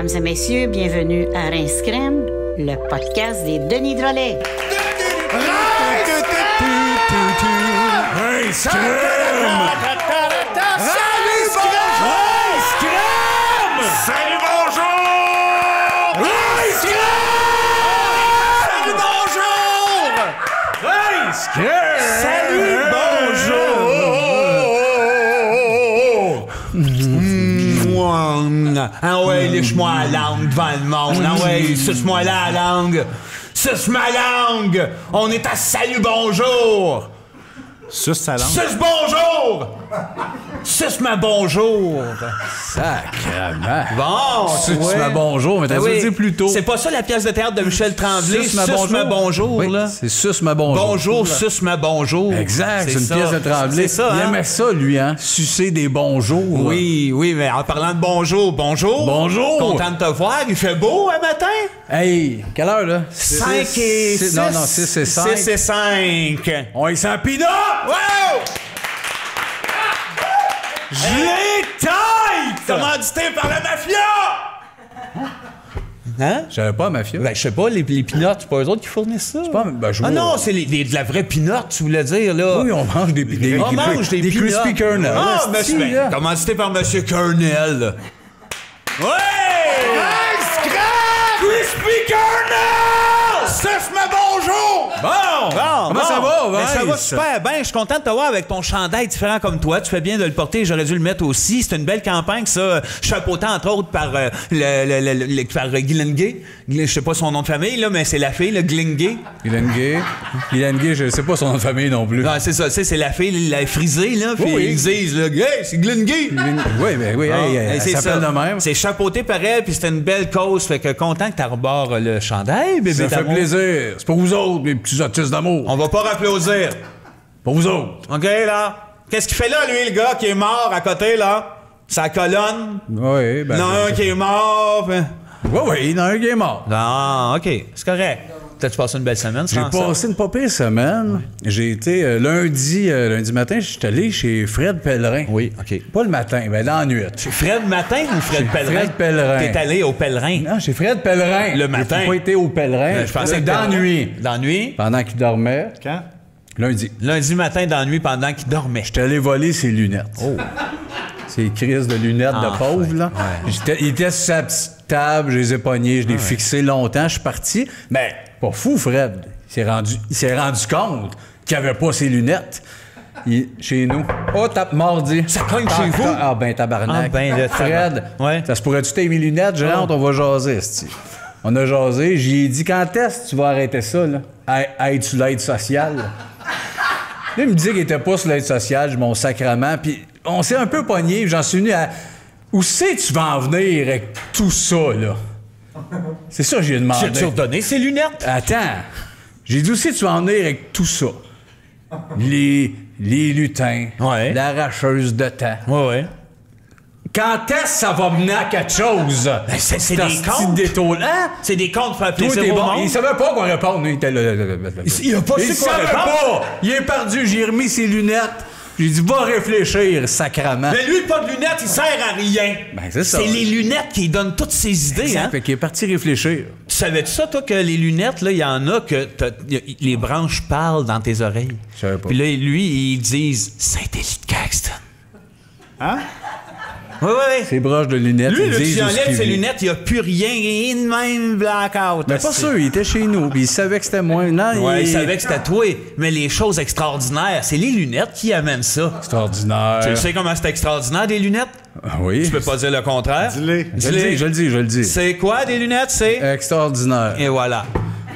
Mesdames et messieurs, bienvenue à Rince Crème, le podcast des Denis Drolet. Rince Crème! Salut, bonjour! Rince Crème! Salut, bonjour! Rince Crème! Salut, bonjour! Ah ouais, lèche-moi la langue devant le monde. Ah ouais, suce-moi la langue. Suce ma langue. On est à salut bonjour. Suce sa langue. Suce bonjour. Suce ma bonjour. Sacrement. Bon, Suce ma bonjour, mais t'as dû le dire plus tôt. C'est pas ça la pièce de théâtre de Michel Tremblay. Suce ma bonjour. Oui, là. C'est Suce ma bonjour. Bonjour, suce ma bonjour. Exact, c'est une ça. pièce de Tremblay. C'est ça, Il hein? aimait ça, lui, hein? Sucer des bonjours. Oui, oui, mais en parlant de bonjour, bonjour. Bonjour. Content de te voir. Il fait beau un matin? Hey, quelle heure, là? 5 et 6. Non, 6 et 5. 6 et 5. On est sans pinot! Wow! Je l'ai tête! Commandité par la mafia! Hein? J'avais pas, mafia. Ben, je sais pas, les pinottes, c'est pas eux autres qui fournissent ça? Je Ah non, c'est de la vraie pinotte, tu voulais dire, là. Oui, on mange des On mange des Crispy Kernel. Ah, monsieur, ben, commandité par Monsieur Kernel. Ouais! Crispy Kernel! Suce ma bonjour! Bon! Comment ça va, Ben, ça va Vince? super bien. Je suis content de te voir avec ton chandail différent comme toi. Tu fais bien de le porter. J'aurais dû le mettre aussi. C'est une belle campagne, ça. Chapeauté, entre autres, par, par Guylaine Gay. Je sais pas son nom de famille, là, mais c'est la fille, le Guylaine Gay. Guylaine Gay, je sais pas son nom de famille non plus. Non, c'est ça. C'est la fille, la frisée, là. Puis Oui. ils disent, là, hey, c'est Guylaine Gay. Oui, ben oui, elle C'est s'appelle ça. de même. C'est chapeauté par elle, puis c'était une belle cause. Fait que content que t'arbores le chandail, bébé Ça fait d'amour. plaisir. C'est pour vous autres, mes petits autistes d'amour. On va pas applaudir. Pour vous autres. OK, là? Qu'est-ce qu'il fait là, lui, le gars qui est mort à côté, là? Sa colonne? Oui, ben. Il y en a un qui est mort. Puis... Oui, il y en a un qui est mort. Non, OK. C'est correct. T'as-tu passé une belle semaine, J'ai sans ça? passé une pas pire semaine. J'ai été lundi matin, je suis allé chez Fred Pellerin. Oui, OK. Pas le matin, mais dans la nuit. Fred Matin ou Fred Pellerin? Fred Pellerin. T'es allé au Pellerin? Non, chez Fred Pellerin. Le matin. J'ai pas été au Pellerin. Je pensais que dans la nuit. Dans la nuit? Pendant qu'il dormait. Quand? Lundi. Lundi matin, dans la nuit, pendant qu'il dormait. J'étais allé voler ses lunettes. Oh. Ses crises de lunettes de pauvre, là. Ouais. Il était sur sa petite table, je les ai pognés, je l'ai fixé longtemps, je suis parti. Mais pas fou, Fred. Il s'est rendu compte qu'il avait pas ses lunettes. Chez nous. Oh, tape mardi. Ça cogne chez vous? Ah, ben, tabarnak. Ah, ben, le Fred, ouais. ça se pourrait-tu t'aimer mes lunettes? Je rentre, on va jaser, c'ti. On a jasé. J'y ai dit, quand est-ce que tu vas arrêter ça, là? Être sur l'aide sociale? Là, il me dit qu'il était pas sur l'aide sociale, mon sacrement. Puis on s'est un peu pogné, puis j'en suis venu à... Où c'est que tu vas en venir avec tout ça, là? C'est ça que j'ai demandé. J'ai-tu redonné ses lunettes? Attends. J'ai dit aussi, tu vas en venir avec tout ça. Les lutins, Ouais. l'arracheuse de temps. Ouais. Quand est-ce que ça va mener à quelque chose? C'est des contes. Hein? C'est des comptes pour faire Toi, plaisir t'es au bon. monde. Il savait pas quoi répondre. Il était là. Il a pas su quoi savait répondre. pas. Il est perdu. J'ai remis ses lunettes. J'ai dit, va réfléchir, sacrement. Mais lui, pas de lunettes, il sert à rien. Ben, c'est ça. C'est les lunettes qui donnent toutes ses idées, Exact. hein? Fait qu'il est parti réfléchir. Tu savais-tu ça, toi, que les lunettes, là, il y en a que les branches parlent dans tes oreilles? Je savais pas. Puis là, lui, ils disent Saint-Élie de Caxton. Hein? Oui. Ses broches de lunettes, Lui, ils là, disent tu où ce enlèves qu'il ses vit. lunettes, il n'y a plus rien, et de même blackout. Mais pas sûr, il était chez nous, puis il savait que c'était moi. Non, Ouais, il savait que c'était toi, mais les choses extraordinaires, c'est les lunettes qui amènent ça. Extraordinaire. Tu sais comment c'est extraordinaire, des lunettes? Ah oui. Tu peux pas dire le contraire. Dis-les. Je le dis. C'est quoi, des lunettes? C'est... Extraordinaire. Et voilà.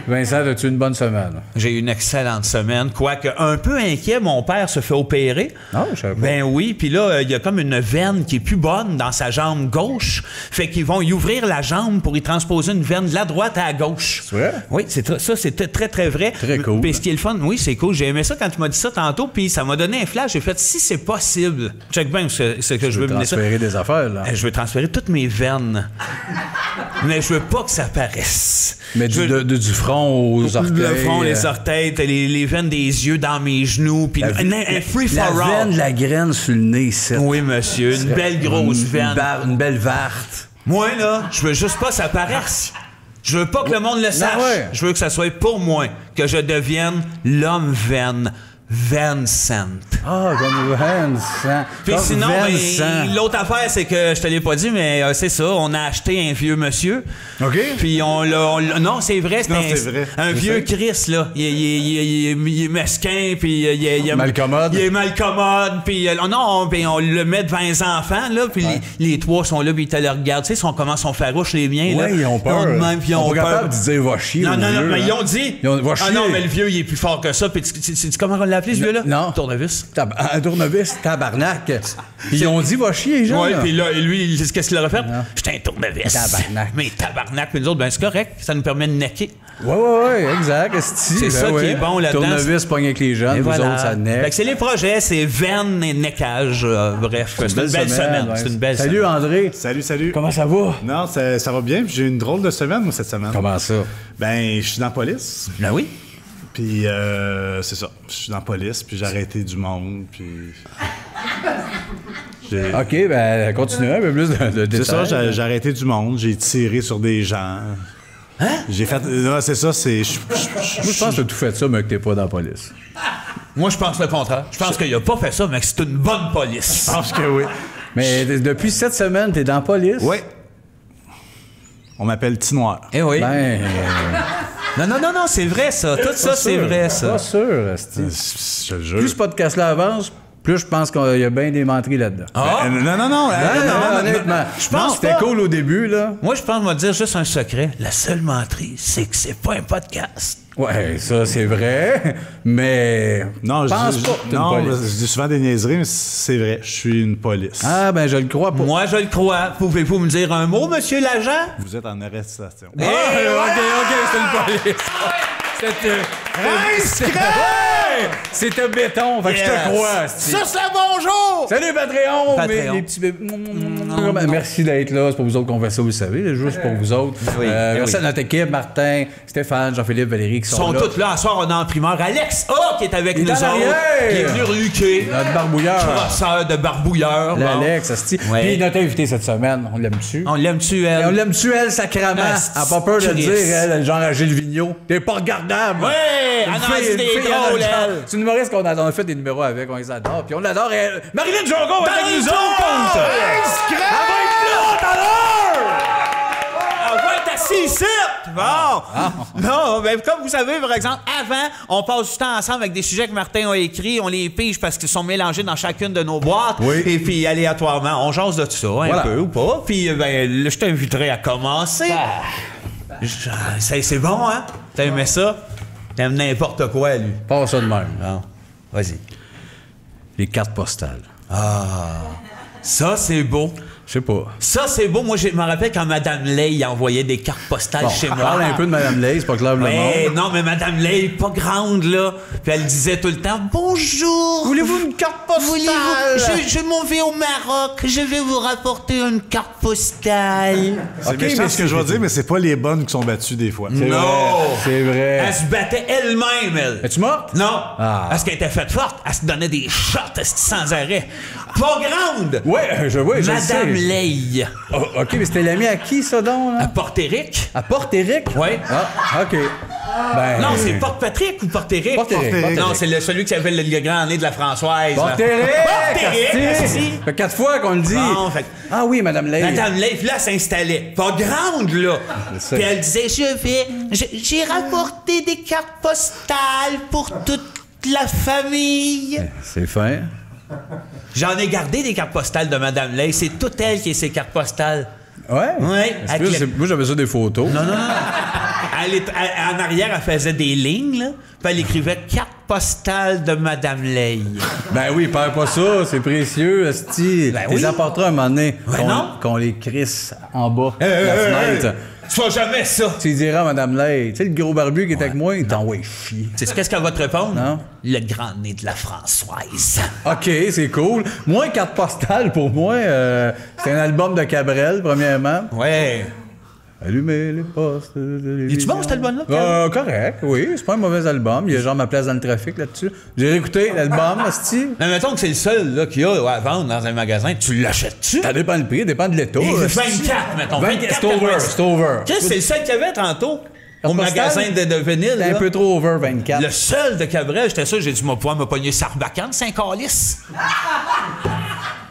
Vincent, as-tu une bonne semaine? J'ai eu une excellente semaine. Quoique, un peu inquiet, mon père se fait opérer. Non, je savais pas. Ben oui, puis là, il y a comme une veine qui est plus bonne dans sa jambe gauche. Fait qu'ils vont y ouvrir la jambe pour y transposer une veine de la droite à la gauche. C'est vrai? Oui, ça, c'est très, très vrai. Très cool. Puis ce qui est le fun, oui, c'est cool. J'ai aimé ça quand tu m'as dit ça tantôt, puis ça m'a donné un flash. J'ai fait, si c'est possible, check bien ce que je veux mener ça. transférer des affaires, là. Je veux transférer toutes mes veines. Mais je veux pas que ça paraisse. Mais Je veux- du front aux orteils. Le front, les orteils, t'as les veines des yeux dans mes genoux, puis un free La for all. veine de la graine sur le nez, c'est. Oui, monsieur, une belle grosse veine. Une belle varte. Moi, là, je veux juste pas que ça paraisse. Je veux pas que le monde le sache. ouais. Je veux que ça soit pour moi, que je devienne l'homme Vincent. Ah, comme Vincent. Puis Comme sinon, Vincent. l'autre affaire, c'est que je te l'ai pas dit, mais c'est ça, on a acheté un vieux monsieur. OK. Puis non, c'est vrai, Non, c'est vrai. un Je vieux sais. Chris, là. Il est mesquin, puis il est Malcommode. Il est malcommode, puis puis on le met devant les enfants, là, puis les trois sont là, puis ils te le regardent. Tu sais, comment sont farouches, les miens, là. Ouais, ils ont peur. de même, puis ils ont pas peur. capable de dire va chier. Non, au non, vieux, mais hein. ils ont dit. Va Ah chier. non, mais le vieux, il est plus fort que ça. Puis tu comment on l'a appelé, ce vieux-là? Non. Tournevis. Un tournevis, tabarnak. Ils ont dit va chier, les gens. Ouais, là. puis là, lui, qu'est-ce qu'il aurait fait? J'étais un tournevis. Tabarnak. Mais tabarnak. Puis nous autres, ben c'est correct. Ça nous permet de necker. Ouais, exact. C'est ça qui est bon là-dedans. Tournevis pogne avec les jeunes, Et vous voilà. autres, ça Fait neck. que c'est les projets, c'est veine et neckage. Bref, c'est une belle semaine. ouais. C'est une belle Salut, semaine. André. Salut. Comment ça va? Non, ça va bien. Puis j'ai eu une drôle de semaine, moi, cette semaine. Comment ça? Ben, je suis dans la police. Ben oui. Puis, c'est ça. Je suis dans la police, puis j'ai arrêté du monde, puis... OK, ben, continue un peu plus de C'est détails. ça, j'ai arrêté du monde, j'ai tiré sur des gens. Hein? J'ai fait... Non, c'est ça, c'est... Moi, je pense que t'as tout fait ça, mais que t'es pas dans la police. Moi, je pense le contraire. Je pense qu'il a pas fait ça, mais que c'est une bonne police. Je pense que oui. Mais depuis 7 semaines, t'es dans la police? Oui. On m'appelle Petit Noir. Eh oui. Ben, Non, c'est vrai, ça. Tout ça, c'est vrai, ça. Pas sûr, esti. Je te le jure. Plus ce podcast-là avance, plus je pense qu'il y a bien des menteries là-dedans. Ah! Non. Non, honnêtement. Je pense c'était pas. cool au début, là. Moi, je pense, on va te dire juste un secret. La seule menterie, c'est que c'est pas un podcast. Ouais, ça, c'est vrai, mais... Non, pense pas que t'es une non, police. je dis souvent des niaiseries, mais c'est vrai. Je suis une police. Ah, ben, je le crois pas. Moi, je le crois. Pouvez-vous me dire un mot, monsieur l'agent? Vous êtes en arrestation. OK, c'est une police. C'était béton, fait que je Yes. te crois, esti. Ça, c'est bonjour! Salut Patreon! Patreon. Les petits bébés. Merci d'être là. C'est pour vous autres qu'on fait ça, vous le savez. Le jeu, c'est pour vous autres. Oui, Merci oui. à notre équipe, Martin, Stéphane, Jean-Philippe, Valérie qui Ils sont sont là. tous là. À soir, on est en primeur. Alex A, qui est avec Il est nous en autres. arrière. Qui est venu reluquer. Notre barbouilleur. Crosseur de barbouilleur. Bon. L'Alex, asti. Ouais. Puis notre invité cette semaine, on l'aime-tu? On l'aime-tu, elle? On l'aime-tu, elle, sacrament? Asti, Elle a pas peur de le Chris. dire, elle, genre à Gilles Vigneault. T'es pas regardable! Ouais! Elle en a dit des drôles, elle. C'est une humoriste qu'on a fait des numéros avec, on les adore. Puis on l'adore. Elle... Marilyn Jongon est avec nous le autres! compte! Elle va être là tout à l'heure! On va être assis ici! Bon! Non, ben, comme vous savez, par exemple, avant, on passe du temps ensemble avec des sujets que Martin a écrits, on les pige parce qu'ils sont mélangés dans chacune de nos boîtes. Oui. Et puis, aléatoirement, on jase de tout ça, un Voilà. peu ou pas. Puis, ben, là, je t'inviterai à commencer. C'est bon, hein? T'as aimé ça? T'aimes n'importe quoi, lui. Pas ça de même. Non. Vas-y. Les cartes postales. Ça, c'est beau. Je sais pas. Ça, c'est beau. Moi, je me rappelle quand Madame Lay envoyait des cartes postales Bon, chez moi. parle un peu de Mme Lay, c'est pas clair pour le Ouais, monde. non, mais Madame Lay, pas grande, là. Puis elle disait tout le temps « Bonjour! Voulez-vous une carte postale? Je m'en vais au Maroc. Je vais vous rapporter une carte postale. C'est Ok, méchant mais ce que je vais dire, mais c'est pas les bonnes qui sont battues des fois. C'est Non! vrai, c'est vrai. Elle se battait elle-même, elle. Es-tu morte? Non! Ah. Parce qu'elle était faite forte. Elle se donnait des shots sans arrêt. Pas grande! Ouais, je le sais. Madame Lay. Oh, OK, mais c'était l'ami à qui, ça, donc? À Là? Porto-Ric. À Port-Éric? Ouais. Ah, OK. Ben, Non, c'est Porte-Patrick ou Porto-Ric? Port-Éric. Port-Éric. Non, c'est celui qui avait le grand nez de la Françoise. là. Port-Éric! Port-Éric, asti. asti. Fait 4 fois qu'on le dit. Bon, fait que- Ah oui, Madame Lay. Madame Lay, puis là, elle s'installait. Pas grande, là. sais. Puis elle disait, j'ai rapporté des cartes postales pour toute la famille. C'est fin. J'en ai gardé des cartes postales de Madame Lay. C'est toute elle qui a ses cartes postales. Ouais? Ouais, C'est avec plus- le- Moi, j'avais ça des photos. Non. En arrière, elle faisait des lignes, là. Puis elle écrivait carte postale de Madame Lay. Ben oui, perds pas ça, c'est précieux, esti. Ben Tu oui. les apporteras un moment donné. Ben non. Qu'on les crisse en bas de la fenêtre. Tu fais jamais ça. Tu diras à Madame Lay, tu sais, le gros barbu qui est avec moi, il t'envoie chier. Tu sais qu'est-ce qu'elle va te répondre? Non. Le grand nez de la Françoise. OK, c'est cool. Moi, carte postale, pour moi, c'est un album de Cabrel, premièrement. Ouais. Allumer les postes de télévision. Es-tu bon, cet album-là? Correct, oui. C'est pas un mauvais album. Il y a genre ma place dans le trafic là-dessus. J'ai réécouté l'album, asti. Mais mettons que c'est le seul là, qu'il y a à vendre dans un magasin. Tu l'achètes-tu? Ça dépend le prix, dépend de l'état. 24, mettons. 24, c'est over. Qu'est-ce que c'est le seul qu'il y avait tantôt? Au Postal? magasin de vinyle. C'était un peu trop over, 24. Le seul de Cabrel, j'étais sûr, j'ai dû pouvoir me pogner Sarbacane, Saint-Calice.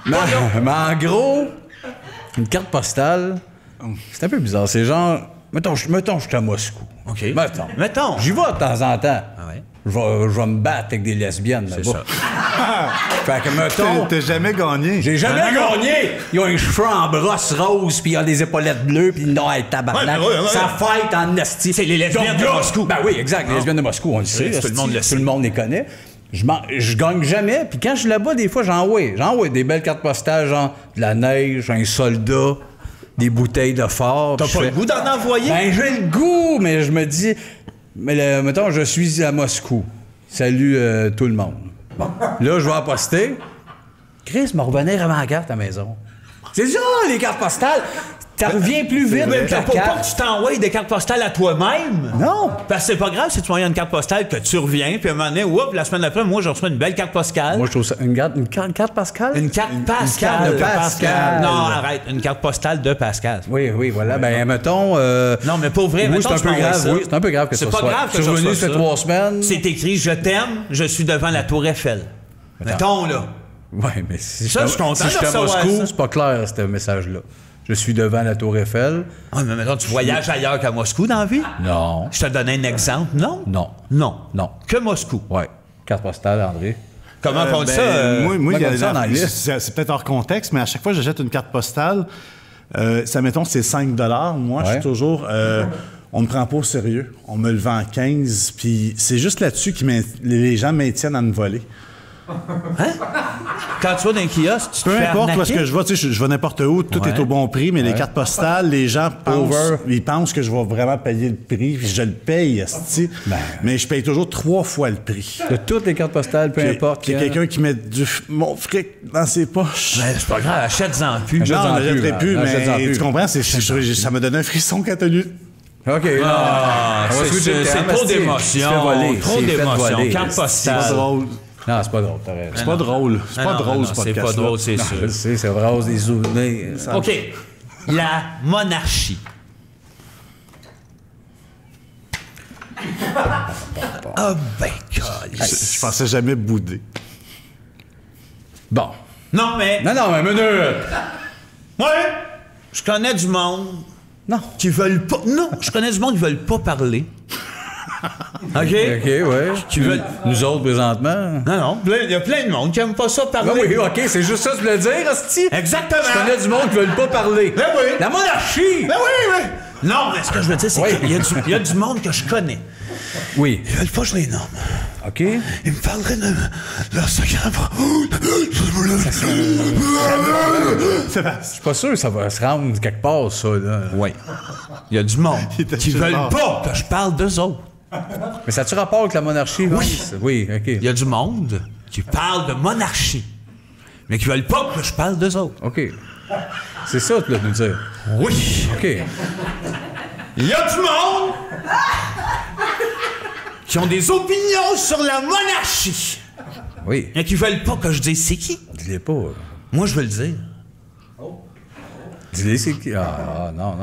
Mais en gros, une carte postale, c'est un peu bizarre. C'est genre, mettons, je suis à Moscou. OK. Mettons. J'y vais de temps en temps. Ah ouais? Je vais me battre avec des lesbiennes là-bas. C'est ça. Fait que, mettons, T'as jamais gagné. j'ai jamais gagné! Ils ont les cheveux en brosse rose, puis ils ont des épaulettes bleues, puis non, elle tabarnak. Ouais. Ça fight en esti. C'est les lesbiennes de Moscou. Ben oui, exact. Les lesbiennes de Moscou, on le sait. Tout le monde le sait. Tout le monde les connaît. Je gagne jamais, puis quand je suis là-bas, des fois, j'envoie des belles cartes postales, genre de la neige, un soldat, des bouteilles de fort. T'as pas le goût d'en envoyer? Ben, j'ai le goût, mais je me dis, mettons, je suis à Moscou. Salut tout le monde. Bon. Là, je vais en poster. Chris m'a revenir à ma carte à la maison. C'est ça, les cartes postales. Ça revient plus vite Mais que la pour pas carte. que tu t'envoies des cartes postales à toi-même. Non. Parce que c'est pas grave si tu m'envoies une carte postale que tu reviens, puis à un moment donné, oups, la semaine d'après, moi, je reçois une belle carte postale. Moi, je trouve ça une carte Pascal. Une carte Pascal. de Pascal. Non, arrête. Une carte postale de Pascal. Oui, voilà. Ben, mettons. Non, mais pour vrai, oui, mettons, c'est un je peu m'envoie grave. ça. Oui, c'est un peu grave que C'est ça pas soit. grave que je suis je revenu, reçois ça fait ça. 3 semaines. C'est écrit « Je t'aime, je suis devant la tour Eiffel ». Mettons, là. Oui, mais si Ça, je suis content si je suis de à recevoir Moscou, ça. c'est pas clair, ce message-là. Je suis devant la tour Eiffel. Ah, mais mettons, tu voyages ailleurs qu'à Moscou dans la vie? Non. Je te donne un exemple. Non? Non. Non. Que Moscou. Ouais. Carte postale, André. Comment on dit Ben, ça? Moi, il y a comme ça en anglais. c'est peut-être hors contexte, mais à chaque fois que j'achète une carte postale, ça, mettons, c'est 5 $. Moi, je suis toujours... on me prend pas au sérieux. On me le vend 15, puis c'est juste là-dessus que les gens maintiennent à me voler. Hein? Quand tu vas dans un kiosque, tu te Peu fais importe où arnaquer? est-ce que je vais, tu sais, je vais n'importe où, tout est au bon prix, mais les cartes postales, les gens pensent que je vais vraiment payer le prix, puis je le paye, esti. Mais je paye toujours 3 fois le prix. De toutes les cartes postales, peu importe. Il y a quelqu'un qui met mon fric dans ses poches. Ben, c'est pas grave, achète-en plus. Non, je ne l'achèterai plus, Achète-en mais plus. tu comprends? Ça me donne un frisson quand t'as lu. OK, Ah, on va switcher de c'est thème, trop esti. d'émotion. Tu te fais voler. Trop Tu te fais d'émotion. voler, Carte esti. C'est pas postale. drôle. Non, c'est pas drôle, t'as raison. C'est pas drôle. C'est pas drôle, ce c'est podcast. pas drôle, c'est sûr. Je sais, c'est vrai, des souvenirs. OK. La monarchie. Ah ben, calice. Je pensais jamais bouder. Bon. Non, mais... Non, mais minute. Ouais. Je connais du monde Non. qui veulent pas... Non, je connais du monde qui veulent pas parler. OK? OK, ouais. Qui veulent... Nous autres, présentement. Non, il y a plein de monde qui aime pas ça parler. Ah oui, OK, c'est juste ça que tu voulais dire, hostie? Exactement. Je connais du monde qui veulent pas parler. Ben oui. La monarchie! Ben oui. Non, mais ce que je veux dire, c'est qu'il y a du monde que je connais. Oui. Ils veulent pas que je les nomme. OK. Ils me parleraient de leur secret. Je suis pas sûr que ça va se rendre quelque part, ça, là. Oui. Il y a du monde Il était qui sur le veulent bord. pas que je parle d'eux autres. Mais ça a-tu rapport avec la monarchie? Oui. Oui, OK. Il y a du monde qui parle de monarchie, mais qui veulent pas que je parle d'eux autres. OK. C'est ça que tu voulais nous dire. Oui. OK. Il y a du monde qui ont des opinions sur la monarchie, Oui. mais qui veulent pas que je dise c'est qui. Dis-les pas. Moi, je veux le dire. Dis-les c'est qui? Ah, non.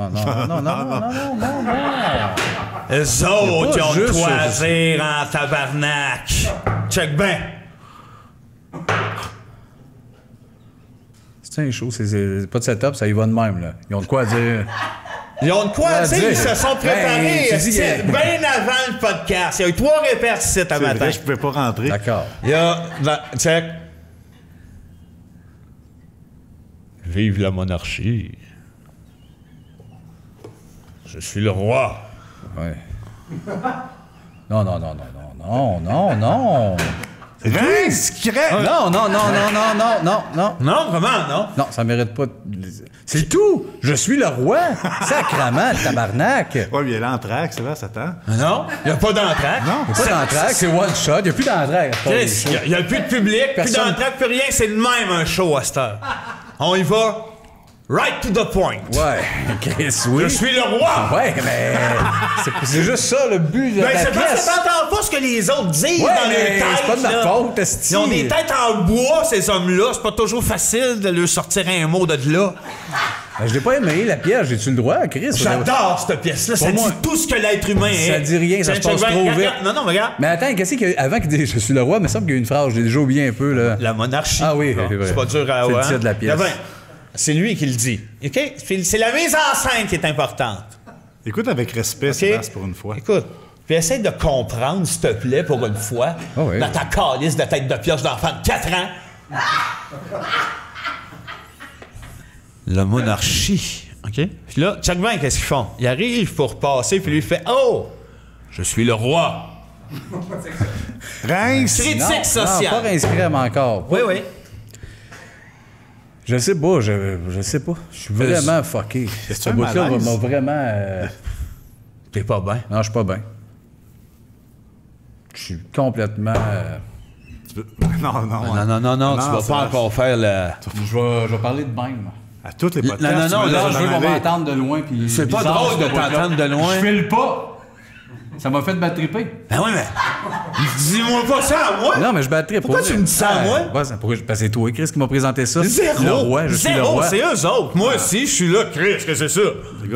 Eux autres, ils ont de juste quoi ça. dire en tabarnak. Check ben. C'est un show, c'est pas de setup, ça y va de même, là. Ils ont de quoi dire. Ils ont de quoi Ah, dire, dire. ils se sont préparés Ben, tu dis que- bien avant le podcast. Il y a eu 3 répètes ici à matin. Je pouvais pas rentrer. D'accord. Il y a... Check. Vive la monarchie. Je suis le roi. Ouais. Non. C'est discret! Non. Non, comment, non? Non, ça mérite pas. C'est tout! Je suis le roi! Sacrement, le tabarnak! Ouais, mais il y a l'entraque, c'est vrai, ça tend. Non, il n'y a pas d'entraque. Non. C'est pas d'entraque, c'est one shot. Il n'y a plus d'entraque. Il n'y a plus de public, plus Personne. d'entraque, plus rien. C'est le même un show à cette heure. On y va. Right to the point. Ouais, Chris, oui. Je suis le roi. Ouais, mais c'est juste ça le but de Ben, la c'est parce pièce. que t'entends pas ce que les autres disent Ouais, dans mais leur tête. c'est pas de ma là. faute, esti. Ils ont des têtes en bois, ces hommes-là. C'est pas toujours facile de leur sortir un mot de là. Ben, je l'ai pas aimé, la pièce. J'ai-tu le droit, Chris? J'adore cette pièce-là. Ça moi, dit tout ce que l'être humain est. ça dit rien, ça se passe trop vite. Non, non, mais regarde. Mais attends, qu'est-ce qu'il y a avant qu'il dise « Je suis le roi », il me semble qu'il y a une phrase, j'ai déjà oublié un peu, là. La monarchie. Ah oui, Bon, c'est vrai. c'est pas dur à C'est le avoir. titre de la pièce. Ben, c'est lui qui le dit. OK? C'est la mise en scène qui est importante. Écoute avec respect, OK? Sébastien, pour une fois. Écoute, puis essaye de comprendre, s'il te plaît, pour une fois, Ah oui. dans ta calice de tête de pioche d'enfant de 4 ans. La monarchie. OK? Puis là, check bien, qu'est-ce qu'ils font? Ils arrivent pour passer, puis lui il fait « Oh! Je suis le roi! Rince! » Critique sociale. Non, pas Rince Crème encore. Oui, oui. Je sais pas, je sais pas. Je suis vraiment fucké. Est-ce Ce un bout-là malaise? m'a vraiment... T'es pas bien. Non, je suis pas bien. Je suis complètement... Non, non. Non, tu vas ça pas va. encore faire le... Je vais parler de même. À toutes les podcasts. non, tu me là, laisses Je veux en qu'on aller. m'entende de loin. Puis C'est pas bizarre, drôle ce de bout-là. t'entendre de loin. Je file pas. Ça m'a fait battre triper. Ben oui, mais... Dis-moi pas ça à moi! Non, mais je battrais. Pourquoi tu me dis ça à moi? Ouais, parce que c'est toi, Chris, qui m'a présenté ça. Zéro! Le roi, je suis le Zéro, roi. c'est eux autres. Moi aussi, je suis là. Chris, que c'est ça?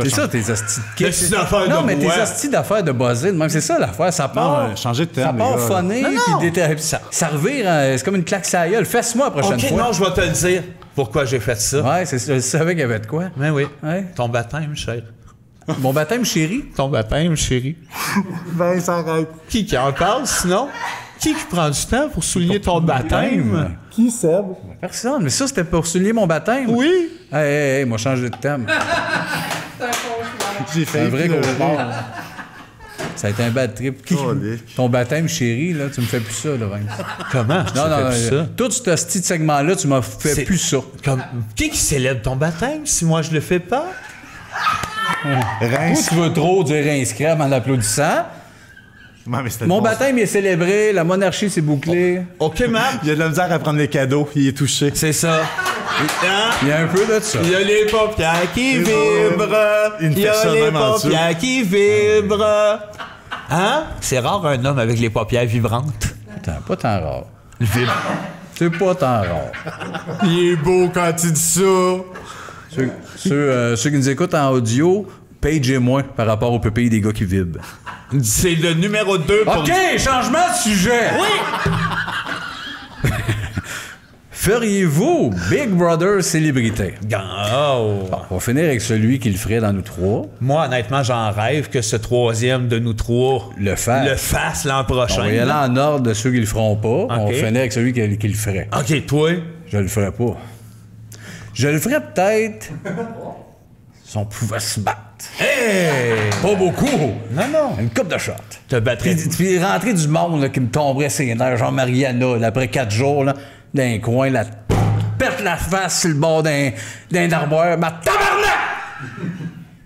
C'est ça, tes hosties de Des petites affaires Non, de mais tes roi. hosties d'affaires de buzzer, même c'est ça l'affaire. Ça part. ouais, changez de Ça terme, part les gars. funné, Non, non. puis ça revire. C'est comme une claque sur la gueule. Fesse-moi la prochaine OK, fois. non, je vais te le dire. Pourquoi j'ai fait ça? Ouais, je savais qu'il y avait de quoi. Ben oui. Ouais. Ton baptême, chérie. Mon baptême, chéri. Ton baptême, chérie. Ben, ça arrête. Qui en parle, sinon? Qui prend du temps pour souligner ton baptême? Qui, Seb? Personne. Mais ça, c'était pour souligner mon baptême. Oui. Hey, moi, changer de thème. J'ai C'est un vrai cauchemar. Ça a été un bad trip. Colique. Ton baptême, chéri, là, tu me fais plus ça, là, Vince. Comment? Non, plus ça? tout ce petit segment-là, tu m'as fait C'est- plus ça. Comme... Qui célèbre ton baptême si moi je le fais pas? Toi, Rince. tu veux trop dire Rince Crème en applaudissant. Ouais, mais c'était Mon bon. baptême est célébré, la monarchie s'est bouclée. OK, Marc. Il y a de la misère à prendre les cadeaux. Il est touché. C'est ça. Hein? Il y a un peu de ça. Il y a les paupières qui vibrent. Une Il y a personne les même en dessous. paupières qui vibrent. Hein? C'est rare un homme avec les paupières vibrantes. Attends, pas tant rare. C'est pas tant rare. Il est beau quand il dit ça. Ceux qui nous écoutent en audio, pagez-moi par rapport au PPI des gars qui vibrent. C'est le numéro 2 pour... OK, changement de sujet. Oui! Feriez-vous Big Brother célébrité? Oh. On va finir avec celui qui le ferait dans nous trois. Moi, honnêtement, j'en rêve que ce troisième de nous trois Le fasse. le fasse l'an On prochain. va y aller en ordre de ceux qui le feront pas. On va OK. finir avec celui qui le ferait. OK, toi? Je le ferais pas. Je le ferais peut-être si on pouvait se battre. Hey! Pas beaucoup. Non, non. Une coupe de shot. Te battrais. Puis rentrer du monde là, qui me tomberait ses nerfs, genre Mariana, là, après 4 jours, là, dans un coin, là, pète la face sur le bord d'un armoire, ma tabarnak!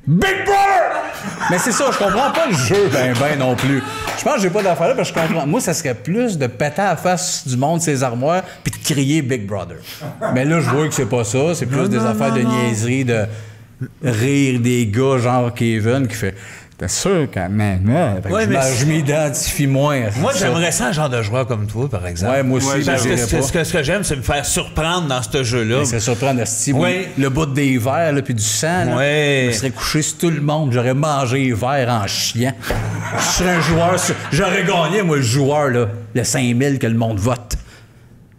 Big Brother! Mais c'est ça, je comprends pas le jeu ben non plus. Je pense que j'ai pas d'affaire là parce que je comprends. Moi, ça serait plus de péter à la face du monde ses armoires puis de crier Big Brother. Mais là, je vois que c'est pas ça. C'est plus des affaires de niaiserie, de rire des gars genre Kevin qui fait... T'es sûr quand même, hein? Fait que Ouais, mais je m'identifie moins à Moi, ça. j'aimerais ça un genre de joueur comme toi, par exemple. Ouais, moi aussi, Ouais, je Parce que dirais pas. ce que j'aime, c'est me faire surprendre dans ce jeu-là. Ça serait surprenant, Asti. Oui. Le bout des verres, là, puis du sang. Là, Ouais. je serais couché sur tout le monde. J'aurais mangé les verres en chiant. Je serais un joueur. J'aurais gagné, moi, le joueur, là, le 5000 que le monde vote.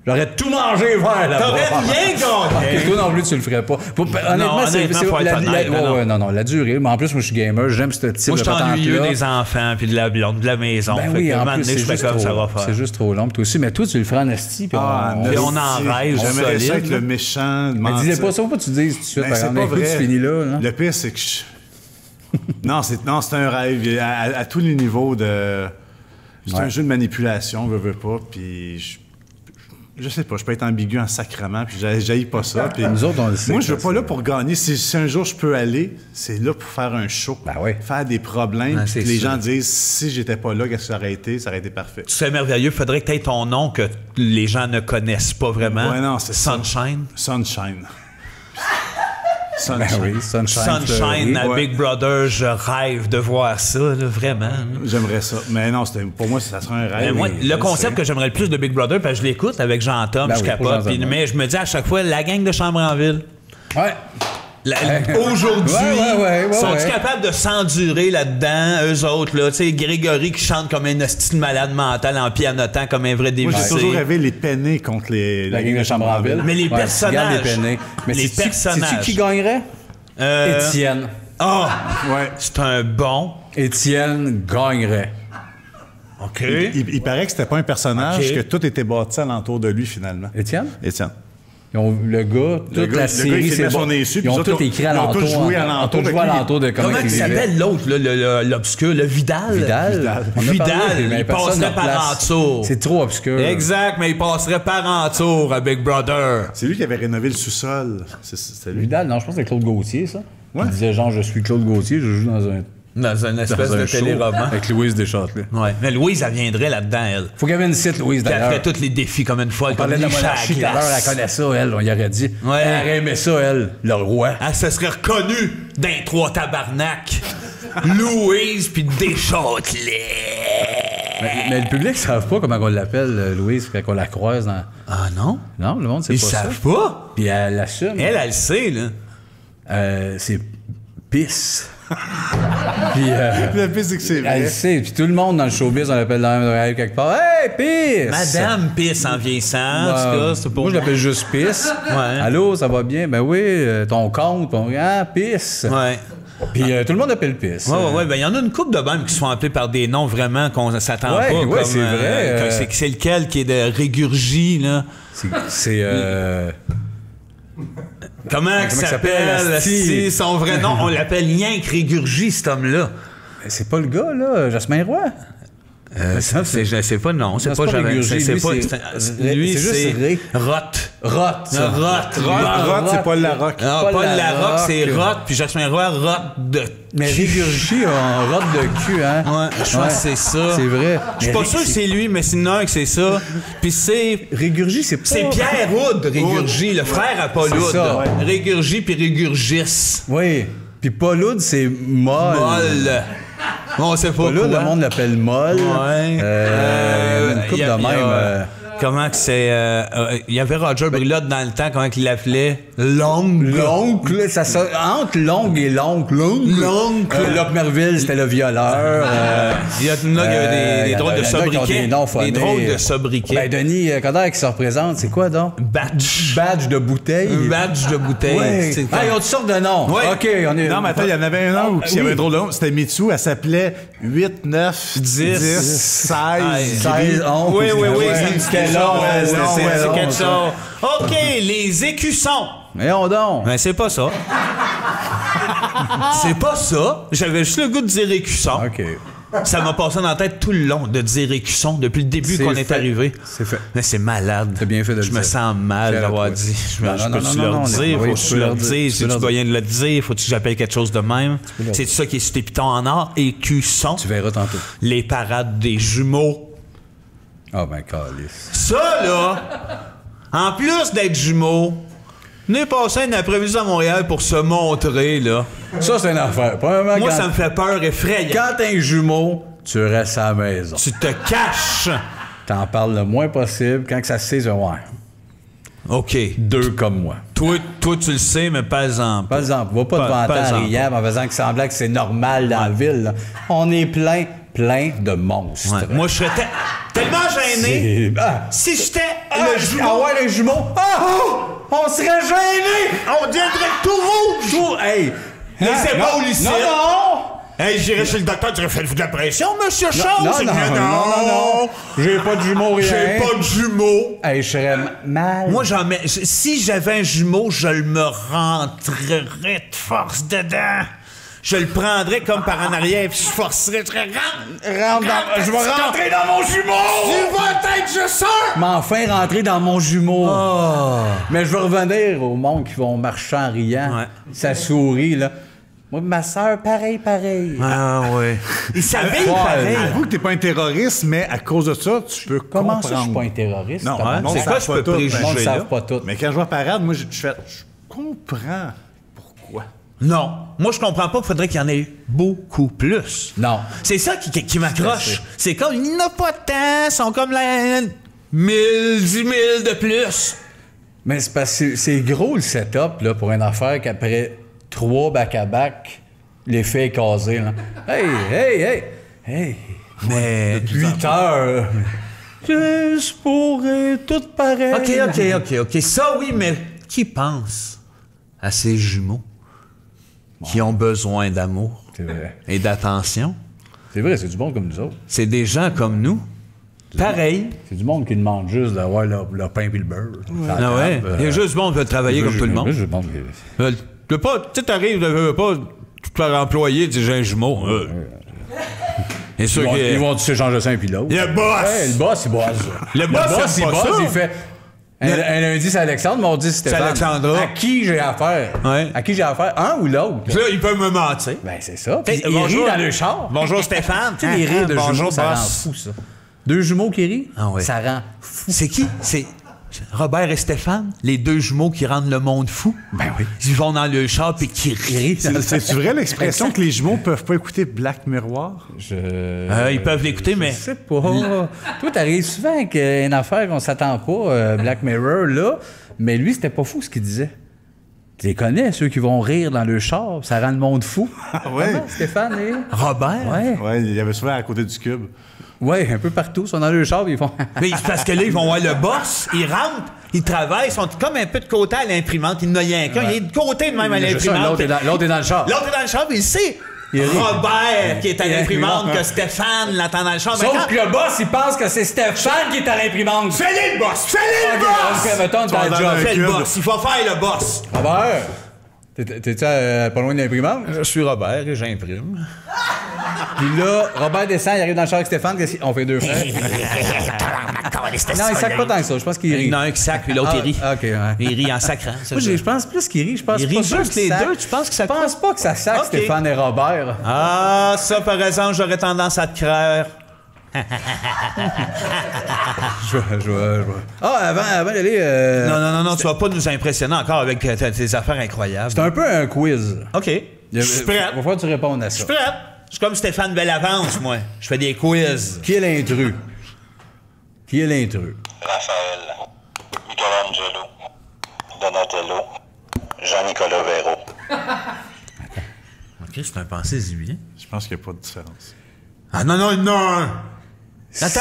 J'aurais tout mangé les verres là-bas. T'aurais rien gagné. Ok, toi non plus, tu le ferais pas. Honnêtement, faut être honnête, la durée. Mais en plus, moi, je suis gamer. J'aime ce type Moi, de je suis ennuyeux patente-là. des enfants, puis de la blonde, de la maison. Ben Fait oui, que, un en moment plus, donné, c'est je fais juste comme ça va trop, faire. c'est juste trop long. Toi aussi, mais toi, tu le feras en esti. Puis mais on en rêve J'aimerais ça solide, être là. le méchant. Mais disais pas ça, faut pas que tu dises tout de suite. Ben, par c'est exemple. pas Écoute, vrai. tu finis là. Le pire, c'est que non, c'est un rêve. À tous les niveaux de... C'est un jeu de manipulation, veux pas, puis... Je sais pas, je peux être ambigu en sacrement, puis j'haïs pas ça. Puis Nous autres, on le sait. moi, je veux pas là pour gagner. Si un jour je peux aller, c'est là pour faire un show. Ben oui. Faire des problèmes, Ah, puis c'est que les ça. gens disent, si j'étais pas là, qu'est-ce que ça aurait été? Ça aurait été parfait. C'est merveilleux. Faudrait que tu aies ton nom que les gens ne connaissent pas vraiment. Ouais, non, c'est ça. Sunshine. Sunshine. Ben oui, Sunshine à Ouais. Big Brother, je rêve de voir ça, là, vraiment. J'aimerais ça. Mais non, pour moi, ça serait un rêve. Mais moi, le concept que j'aimerais le plus de Big Brother, parce que je l'écoute avec Jean-Tom, Ben je oui, capote, pour Jean-Tom, mais je me dis à chaque fois, la gang de Chambre en Ville, Ouais. aujourd'hui, Ouais, sont-ils ouais. capables de s'endurer là-dedans, eux autres, là? Tu sais, Grégory qui chante comme un hostie de malade mental en pianotant comme un vrai Moi, débuté. j'ai toujours rêvé les peinés contre La gang de Chambre-en-Ville. Mais les Ouais, personnages. regarde les peinés. Mais Les sais-tu personnages. qui gagnerait? Étienne. Ah! Ouais. C'est un bon. Étienne gagnerait. OK. Il paraît que c'était pas un personnage, Ok. que tout était bâti alentour de lui, finalement. Étienne? Étienne. Le gars, toute la série, il c'est filmait bon. son insu, Ils puis ont les autres, tout écrit ils ont alentour. tous joué Ils ont alentour tous de joué lui. alentour de comment Comment il il vivait. s'appelle l'autre, l'obscur, le Vidal? Vidal. On a Vidal, parlé, mais il personne passerait n'a par place. en dessous. C'est trop obscur. Exact, mais il passerait par en tour à Big Brother. C'est lui qui avait rénové le sous-sol. C'était lui. Vidal, non, je pense que c'est Claude Gauthier, ça. Ouais. Il disait genre, je suis Claude Gauthier, je joue dans un Dans une espèce de show téléroman. avec Louise Deschâtelet. Ouais. Mais Louise, elle viendrait là-dedans, elle. Faut qu'elle vienne ici, Louise, Puis elle d'ailleurs. ferait tous les défis comme une folle, On comme parlait de la Licha à monarchie tout à l'heure, elle glace. connaît ça, elle, on y aurait dit. Ouais. Elle aurait aimé ça, elle, le roi. Elle se serait reconnue d'un trois tabarnak. Louise puis Deschâtelet. Mais le public ne savent pas comment on l'appelle, Louise, quand on la croise dans... Ah non? Non, le monde sait Ils pas ça. savent pas. Puis elle l'assume. Elle le sait, là. C'est pisse. Puis Le pire, c'est que c'est elle vrai. le sait. Puis tout le monde dans le showbiz, on l'appelle dans la quelque part. Hey, pisse! Madame Pisse en vieillissant, en tout cas, c'est pour Moi, je l'appelle juste pisse. Ouais. Allô, ça va bien? Ben oui, ton compte. Ah, pisse. Ouais. Puis tout le monde appelle pisse. Ouais. Ben, il y en a une couple de même qui sont appelés par des noms vraiment qu'on s'attend Ouais, pas. ouais, comme, c'est vrai, c'est lequel qui est de Régurgie, là? C'est Comment il il s'appelle? s'appelle, asti? Si, son vrai nom, on l'appelle rien que Régurgie, cet homme-là. c'est pas le gars, là, Jasmin Roy. C'est pas non, c'est Non, pas c'est pas jamais. Régurgie, C'est lui, pas. c'est- Lui, c'est juste c'est Ré. Roth. Roth, ça. Rod, c'est Paul Larocque. Non, Paul Paul Larocque. Larocque, c'est Roth, puis Jasmin Roy, Roth de. Mais Régurgie a un rotte de cul, hein? Ouais, je pense que c'est ça. C'est vrai. Je suis pas sûr que c'est lui, mais c'est un que c'est ça. Puis c'est. Régurgie, c'est pas... C'est Pierre Houd, Régurgie, le frère à Paul C'est Houd. ça, ouais. Régurgie puis Régurgis. Oui. Puis Paul Houd, c'est molle. Molle. On sait pas Paul Houd, quoi. le monde l'appelle molle. Ouais. Une couple Il y a- de il y a, même. Comment que c'est... il y avait Roger Brulotte dans le temps, comment qu'il l'appelait? L'oncle. L'oncle, ça entre l'ongle et l'oncle. L'oncle. Locke Merville, c'était le violeur. Il y en a qui avaient des drôles de il y en a qui ont sobriquets. des noms phonés. Des drôles de sobriquets. Ben, Denis Coderre qui se représente, c'est quoi donc? Badge. Badge de bouteille. Un badge de bouteille. Ouais. C'est Ah, ils ont toutes sortes de noms. Ouais. OK, on est... Non, mais attends, il y en avait un autre qui oui. avait un drôle de nom. C'était Mitsu. Elle s'appelait 8, 9, 10, 16. 16, 11. Oui. Ouais, C'était c'était long. long, C'est long, quelque ça. chose. OK, les écussons. Voyons donc. Ben, c'est pas ça. C'est pas ça. J'avais juste le goût de dire écusson. OK. Ça m'a passé dans la tête tout le long de dire écusson depuis le début C'est qu'on est fait. arrivé. C'est fait. Mais c'est malade. T'as bien fait de le Je me dire. sens mal Fier à d'avoir toi. dit. Je Non, non, peux-tu non, leur non, dire? oui, Faut que tu je peux leur leur dise. dire, Si tu peux tu leur dois dire. rien de le dire, faut que j'appelle quelque chose de même. leur C'est ça qui est sur tes pitons en or. Écusson. Tu verras tantôt. Les parades des jumeaux. Ah, ben, calice. Ça, là, en plus d'être jumeaux, on est passé un après-midi à Montréal pour se montrer, là. Ça, c'est une affaire. Premièrement, Moi, quand, ça me fait peur effrayant. quand t'es un jumeau, tu restes à la maison. Tu te caches. T'en parles le moins possible. Quand que ça se sait, tu vas ouais. OK. Deux comme moi. Toi, tu le sais, mais pas exemple. Par exemple, va pas te Pas vanter en exemple. riant en faisant que semblant que c'est normal dans la ville. Là. On est plein de monstres. Ouais. Moi, je serais tellement gêné. C'est- Ah! Si j'étais Le jumeau. Ah ouais, les jumeaux. Ah! On serait gênés! on deviendrait tout rouge. Tout, hey! Les Hein? épaules Non, ici. Non, Hey, j'irais chez le docteur, tu aurais fait de la pression, monsieur non! Charles. Non, C'est non, bien, non. J'ai pas de jumeaux, rien. J'ai pas de jumeaux. Hey, je serais mal. Moi, si j'avais un jumeau, je me rentrerais de force dedans. Je le prendrais comme par en arrière, puis je forcerais. Je Je vais rentrer dans mon jumeau! Tu vas être juste un! Mais enfin rentrer dans mon jumeau. Mais je vais revenir au monde qui vont marcher en riant. Ouais. Ça sourit, là. Moi, ma soeur, pareil. Ah, ouais. Il s'habille Ouais. pareil. Avoue que t'es pas un terroriste, mais à cause de ça, tu peux Comment comprendre. ça, je suis pas un terroriste? Non, Comment? le monde C'est savent quoi je pas peux tout, préjuger, mais- Le monde ne là? savent pas tout. Mais quand je vois parade, moi, je fais... Je comprends pourquoi. Non. Moi, je comprends pas qu'il faudrait qu'il y en ait beaucoup plus. Non. C'est ça qui m'accroche. C'est comme, il n'y en a pas tant, ils sont comme là, 1000, 10 000 de plus. Mais c'est parce que c'est gros le setup là, pour une affaire qu'après 3 back-à-back, l'effet est casé. Là. Hey! Mais. 8 heures. Je pourrais tout pareil. OK. Ça, oui, mais qui pense à ces jumeaux qui ont besoin d'amour C'est vrai. et d'attention? C'est vrai, c'est du monde comme nous autres. C'est des gens comme nous. Pareil. C'est du monde qui demande juste d'avoir leur pain et le beurre. Ah ouais? Il y a juste du monde qui veut travailler comme tout le monde. Tu t'arrives, tu veux pas tout leur employé, tu dis j'ai un jumeau. C'est sûr Ils vont s'échanger ça un puis l'autre. Le boss! Hey, le boss, il bosse. Le boss, il aime pas bosse, ça. il fait. Un lundi, c'est Alexandre, mardi, c'est Stéphane. C'est Alexandra. À qui j'ai affaire? Ouais. À qui j'ai affaire? Un ou l'autre? Là, ils peuvent me mentir. Ben, c'est ça. Puis Hey, ils bonjour. rient dans le char. Bonjour Stéphane. Tu sais, les rires de Bonjour, jumeaux, ça rend boss. fou, ça. 2 jumeaux qui rient, Ah ouais. ça rend fou. C'est qui? C'est Robert et Stéphane, les 2 jumeaux qui rendent le monde fou. Ben oui. Ils vont dans le char et qui rient. C'est vrai l'expression que les jumeaux peuvent pas écouter Black Mirror? Ils peuvent l'écouter, mais. Je sais pas. Toi, t'arrives souvent avec une affaire qu'on s'attend pas, Black Mirror, là, mais lui, c'était pas fou ce qu'il disait. Tu les connais, ceux qui vont rire dans le char, ça rend le monde fou. Ah ouais? Comment, Stéphane, Robert? Ouais. Ouais, il y avait souvent à côté du cube. Ouais, un peu partout. Ils sont dans le char, ils font. Mais c'est parce que là, ils vont voir le boss, ils rentrent, ils travaillent, ils sont comme un peu de côté à l'imprimante. Il n'y en a rien qu'un. Il est de côté de même à l'imprimante. L'autre est dans le char. L'autre est dans le char, puis il sait. Il rit. Robert qui est à Il l'imprimante, rit. que Stéphane l'attend dans le char. Sauf que le boss, il pense que c'est Stéphane qui est à l'imprimante. Fais-le le boss! Fais-le le boss! Ok, mettons, t'as le job. Fais le boss, il faut faire le boss. Robert, t'es-tu pas loin de l'imprimante? Je suis Robert et j'imprime. Puis là, Robert descend, il arrive dans le char avec Stéphane, on fait 2 frères. Non, il sac pas tant que ça. Je pense qu'il Il rit. y en a un qui sac, puis l'autre, il rit. OK, ouais. Il rit en sacrant. Moi, je pense plus qu'il rit. Je pense Il rit pas juste qu'il les sac. deux. Tu penses que ça Je pense pas que ça sac, OK. Stéphane et Robert. Ah, ça, par exemple, j'aurais tendance à te croire. Je vois. Ah, avant d'aller... Non, tu vas pas nous impressionner encore avec tes affaires incroyables. C'est un peu un quiz. OK. Je suis prêt. Va falloir que tu répondes à ça. Je suis prêt. Je suis comme Stéphane Bellavance, moi. Je fais des quiz. Qui est l'intrus? Raphaël, Michelangelo, Donatello, Jean-Nicolas Véro. OK, c'est un pensée zibien. Je pense qu'il n'y a pas de différence. Ah non! Attends!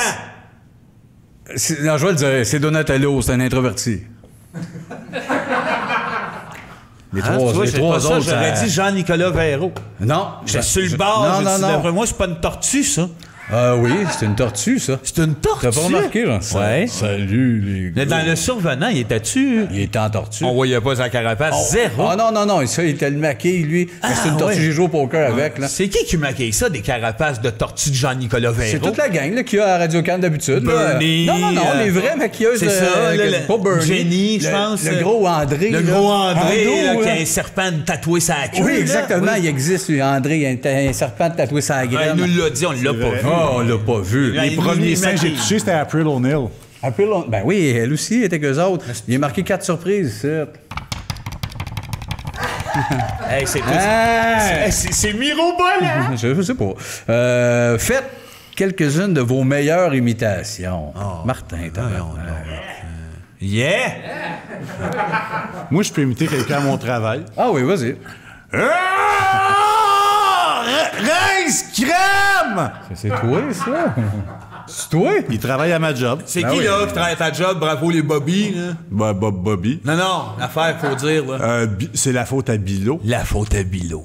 Non, je vais le dire. C'est Donatello, c'est un introverti. Les trois autres, j'aurais ça- dit Jean-Nicolas Véro. Non. J'étais sur le bord. Non, non, non. D'après moi, c'est pas une tortue, ça. Ah oui, c'est une tortue, ça. C'est une tortue. T'as pas remarqué, genre? Ouais. Salut, les Mais gars. dans le survenant, il était-tu... Il était en tortue. On voyait pas sa carapace. Zéro. Ah non, ça, il était le maquille, lui. Mais c'est une tortue, ouais. j'ai joué au poker avec, là. C'est qui maquille ça, des carapaces de tortue de Jean-Nicolas Véro? C'est toute la gang là, qu'il y a à Radio-Can d'habitude. là. Bernie, Non, les vrais maquilleuses. c'est ça, là, pas Bernie. Jenny, je Le- pense. Le gros André. Le là. gros André, là, Ando, qui là. a un serpent tatoué sa queue. Oui, là. exactement. Oui. Il existe, lui, André. Il y a un serpent tatoué sur la Ouais, graine. il nous l'a dit, on l'a pas vu. Oh, on l'a pas vu. Ouais, Les il premiers nous seins que j'ai maquille. touchés, c'était April O'Neil. Après, ben oui, elle aussi était qu'eux autres. Il a marqué 4 surprises, c'est. Hey, c'est Ah! c'est mirobolant. Je sais pas. Faites quelques-unes de vos meilleures imitations. Martin, t'as Yeah! Moi, je peux imiter quelqu'un à mon travail. Ah oui, vas-y. Rince crème! C'est toi, ça? C'est toi? Il travaille à ma job. C'est Ben qui, oui. là, qui travaille à ta job? Bravo, les Bobby, là. Bob Bobby. Non, l'affaire, faut dire, là. C'est la faute à Bilo. La faute à Bilo.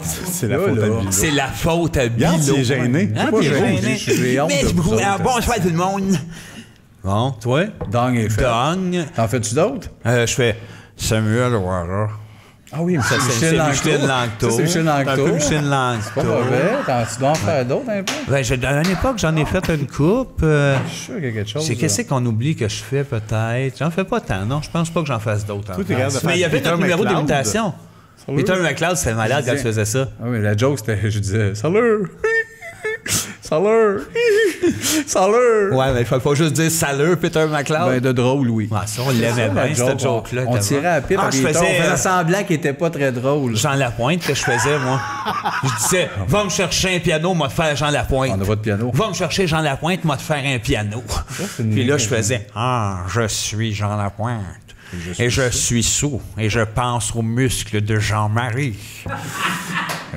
C'est la faute à Bilo. C'est la faute à Bilo. Regarde, il est gêné. Hein, pas t'es gêné. gêné. J'ai honte Mais de c'est vous beaucoup. autres. Alors, bonsoir tout le monde. Bon, toi? Dong est fait. Dong. T'en fais-tu d'autres? Je fais Samuel Ouara. Ah oui, mais ça, C'est Micheline Langto. Ça, c'est Micheline Un Langto. peu Micheline Pas Langto. mauvais. Tu dois en faire d'autres un peu? Ben, à une époque, j'en ai fait une coupe. Je suis sûr qu'il y a quelque chose. C'est qu'est-ce qu'on oublie que je fais peut-être? J'en fais pas tant, non. Je pense pas que j'en fasse d'autres. Toi, t'es capable de faire Mais il y avait Peter notre numéro McLeod. d'imitation. Peter McLeod, c'était malade quand tu faisais ça. Ah oui, la joke, c'était, je disais, salut! Salut! Salut! Ouais, mais il faut pas juste dire salut, Peter McLeod. Ben, de drôle, oui. Ouais, ça, on l'aimait bien, cette joke-là. On tirait à la pipe, Ah, on je faisais faisait semblant qu'il était pas très drôle. Jean Lapointe que je faisais, moi. Je disais, va me chercher un piano, moi te faire Jean Lapointe. On n'a pas de piano. Va me chercher Jean Lapointe, moi te faire un piano. Puis là, je faisais, je suis Jean Lapointe. Et je suis sourd. Et je pense aux muscles de Jean-Marie.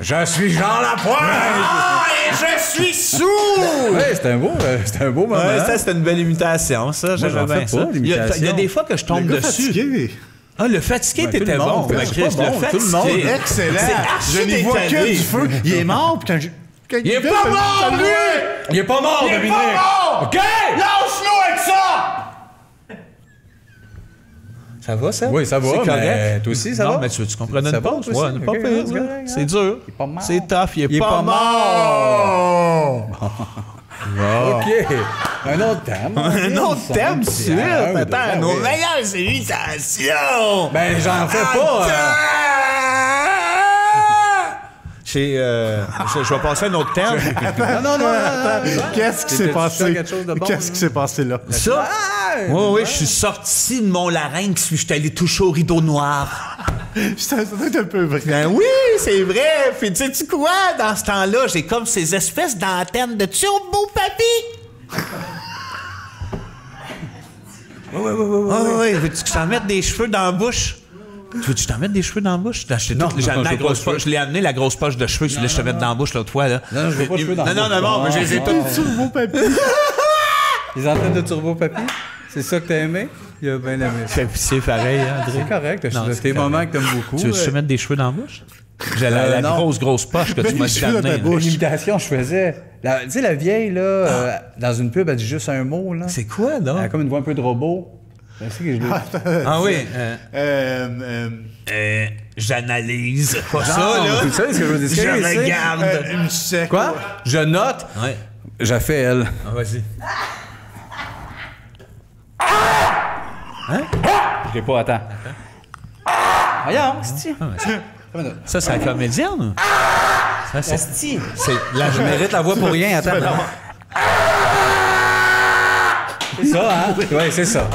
Je suis Jean Lapointe! Et je suis sourd! Ouais, c'était un beau moment. Ouais, ça, c'était une belle imitation, ça. J'aimais bien ça. Il y a des fois que je tombe Le gars dessus. fatigué. Ah, le fatigué, t'étais bon. Ben, Chris, c'est pas bon, le tout le monde. fatigué. Excellent. C'est Je n'y vois que du feu. Il est mort, puis quand Il est pas mort, lui! Il est pas mort, Dominique! OK? Lâche-nous avec ça! Ça va, ça? Oui, ça va, C'est correct. mais toi aussi, ça va? Non, mais tu comprenais Ça une va, pause? toi Ouais, aussi? pas Ok, pire, c'est là. correct, C'est dur. Il est pas mort. C'est tough, il est pas pas mort. OK. Un autre thème. Un autre thème, tout de suite. Attends, nos oui. meilleures imitations. Ben, j'en fais pas. Je vais passer à un autre thème. Non. Qu'est-ce qui s'est T'étais-tu passé? sur quelque chose de bon, Qu'est-ce qui s'est passé là? Ça? Oui, je suis sorti de mon larynx puis je suis allé toucher au rideau noir. Ça doit être un peu vrai. Ben oui, c'est vrai. Puis tu sais quoi? Dans ce temps-là, j'ai comme ces espèces d'antennes de turbo papy. Oui. Veux-tu que je t'en mette des cheveux dans la bouche? Veux-tu que je t'en mette des cheveux dans la bouche? J'ai amené la grosse poche. Je l'ai amené la grosse poche de cheveux que tu voulais que je te mette dans la bouche l'autre fois. Là. Non, je veux pas de cheveux dans la bouche. Non, mais je les ai tous. Turbo papy. Les antennes de turbo papy, c'est ça que t'as aimé? Il a bien aimé ça. C'est pareil, André. C'est correct. Non, C'est c'est tes correct. moments que t'aimes beaucoup. Tu veux que je te mette des cheveux dans la bouche? J'ai la non. grosse poche que tu m'as des cheveux dans ta amenée. bouche. Une imitation, je faisais. Tu sais, la vieille, là, dans une pub, elle dit juste un mot, là. C'est quoi, Elle a donc? comme une voix un peu de robot. Ben, c'est que je l'ai. Ah oui. Euh, J'analyse. Pas ça, Non, là. tu sais ce que je veux dire? Je C'est- regarde. une sec. Quoi? Je note. Ouais. J'ai fait elle. Ah, vas-y. Je l'ai pas, attends. Voyons, c'est Ça, c'est la comédienne? Ça, c'est... C'est la Je mérite la voix pour rien, attends. C'est ça, hein? Oui, c'est ça.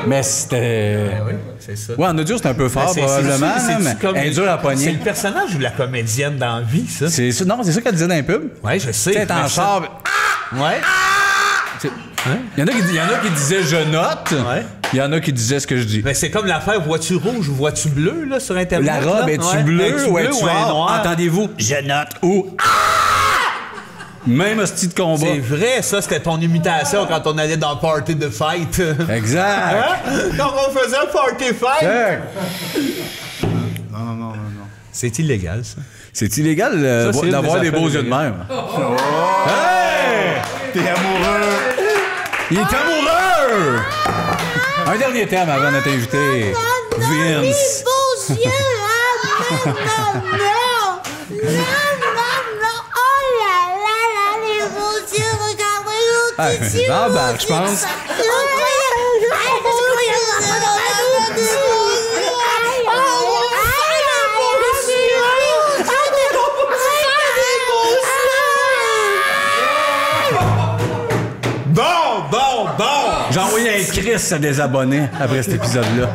Mais c'était... Oui, c'est ça. Ouais, en audio, c'est un peu fort, probablement, là, mais elle est dure à C'est pogner. le personnage ou la comédienne dans la vie, ça? C'est ça, non, c'est ça qu'elle disait dans les pubs. Ouais, je sais. Tu sais, t'es en mais ça- char. Ouais. Il y en a qui disaient je note. Ouais. Il y en a qui disaient ce que je dis. Mais c'est comme l'affaire vois-tu rouge ou vois-tu bleu, là, sur Internet. La robe, là? es-tu Ouais. bleue ou es-tu un noire? Entendez-vous? Je note ou... Même hostie de combat. C'est vrai, ça, c'était ton imitation quand on allait dans Party de Fight. Exact. Hein? Quand on faisait un Party Fight. Hey! Non. C'est illégal, ça. C'est illégal Ça, c'est une d'avoir des des beaux affaires yeux de même. Hey! T'es amoureux. Il est amoureux! Un dernier thème avant notre invité, Vince. beaux yeux, hein? Non. Oh là, les beaux yeux, regardez-nous ici. J'embarque, je pense. Bon! J'ai envoyé un Chris à des abonnés après cet épisode-là.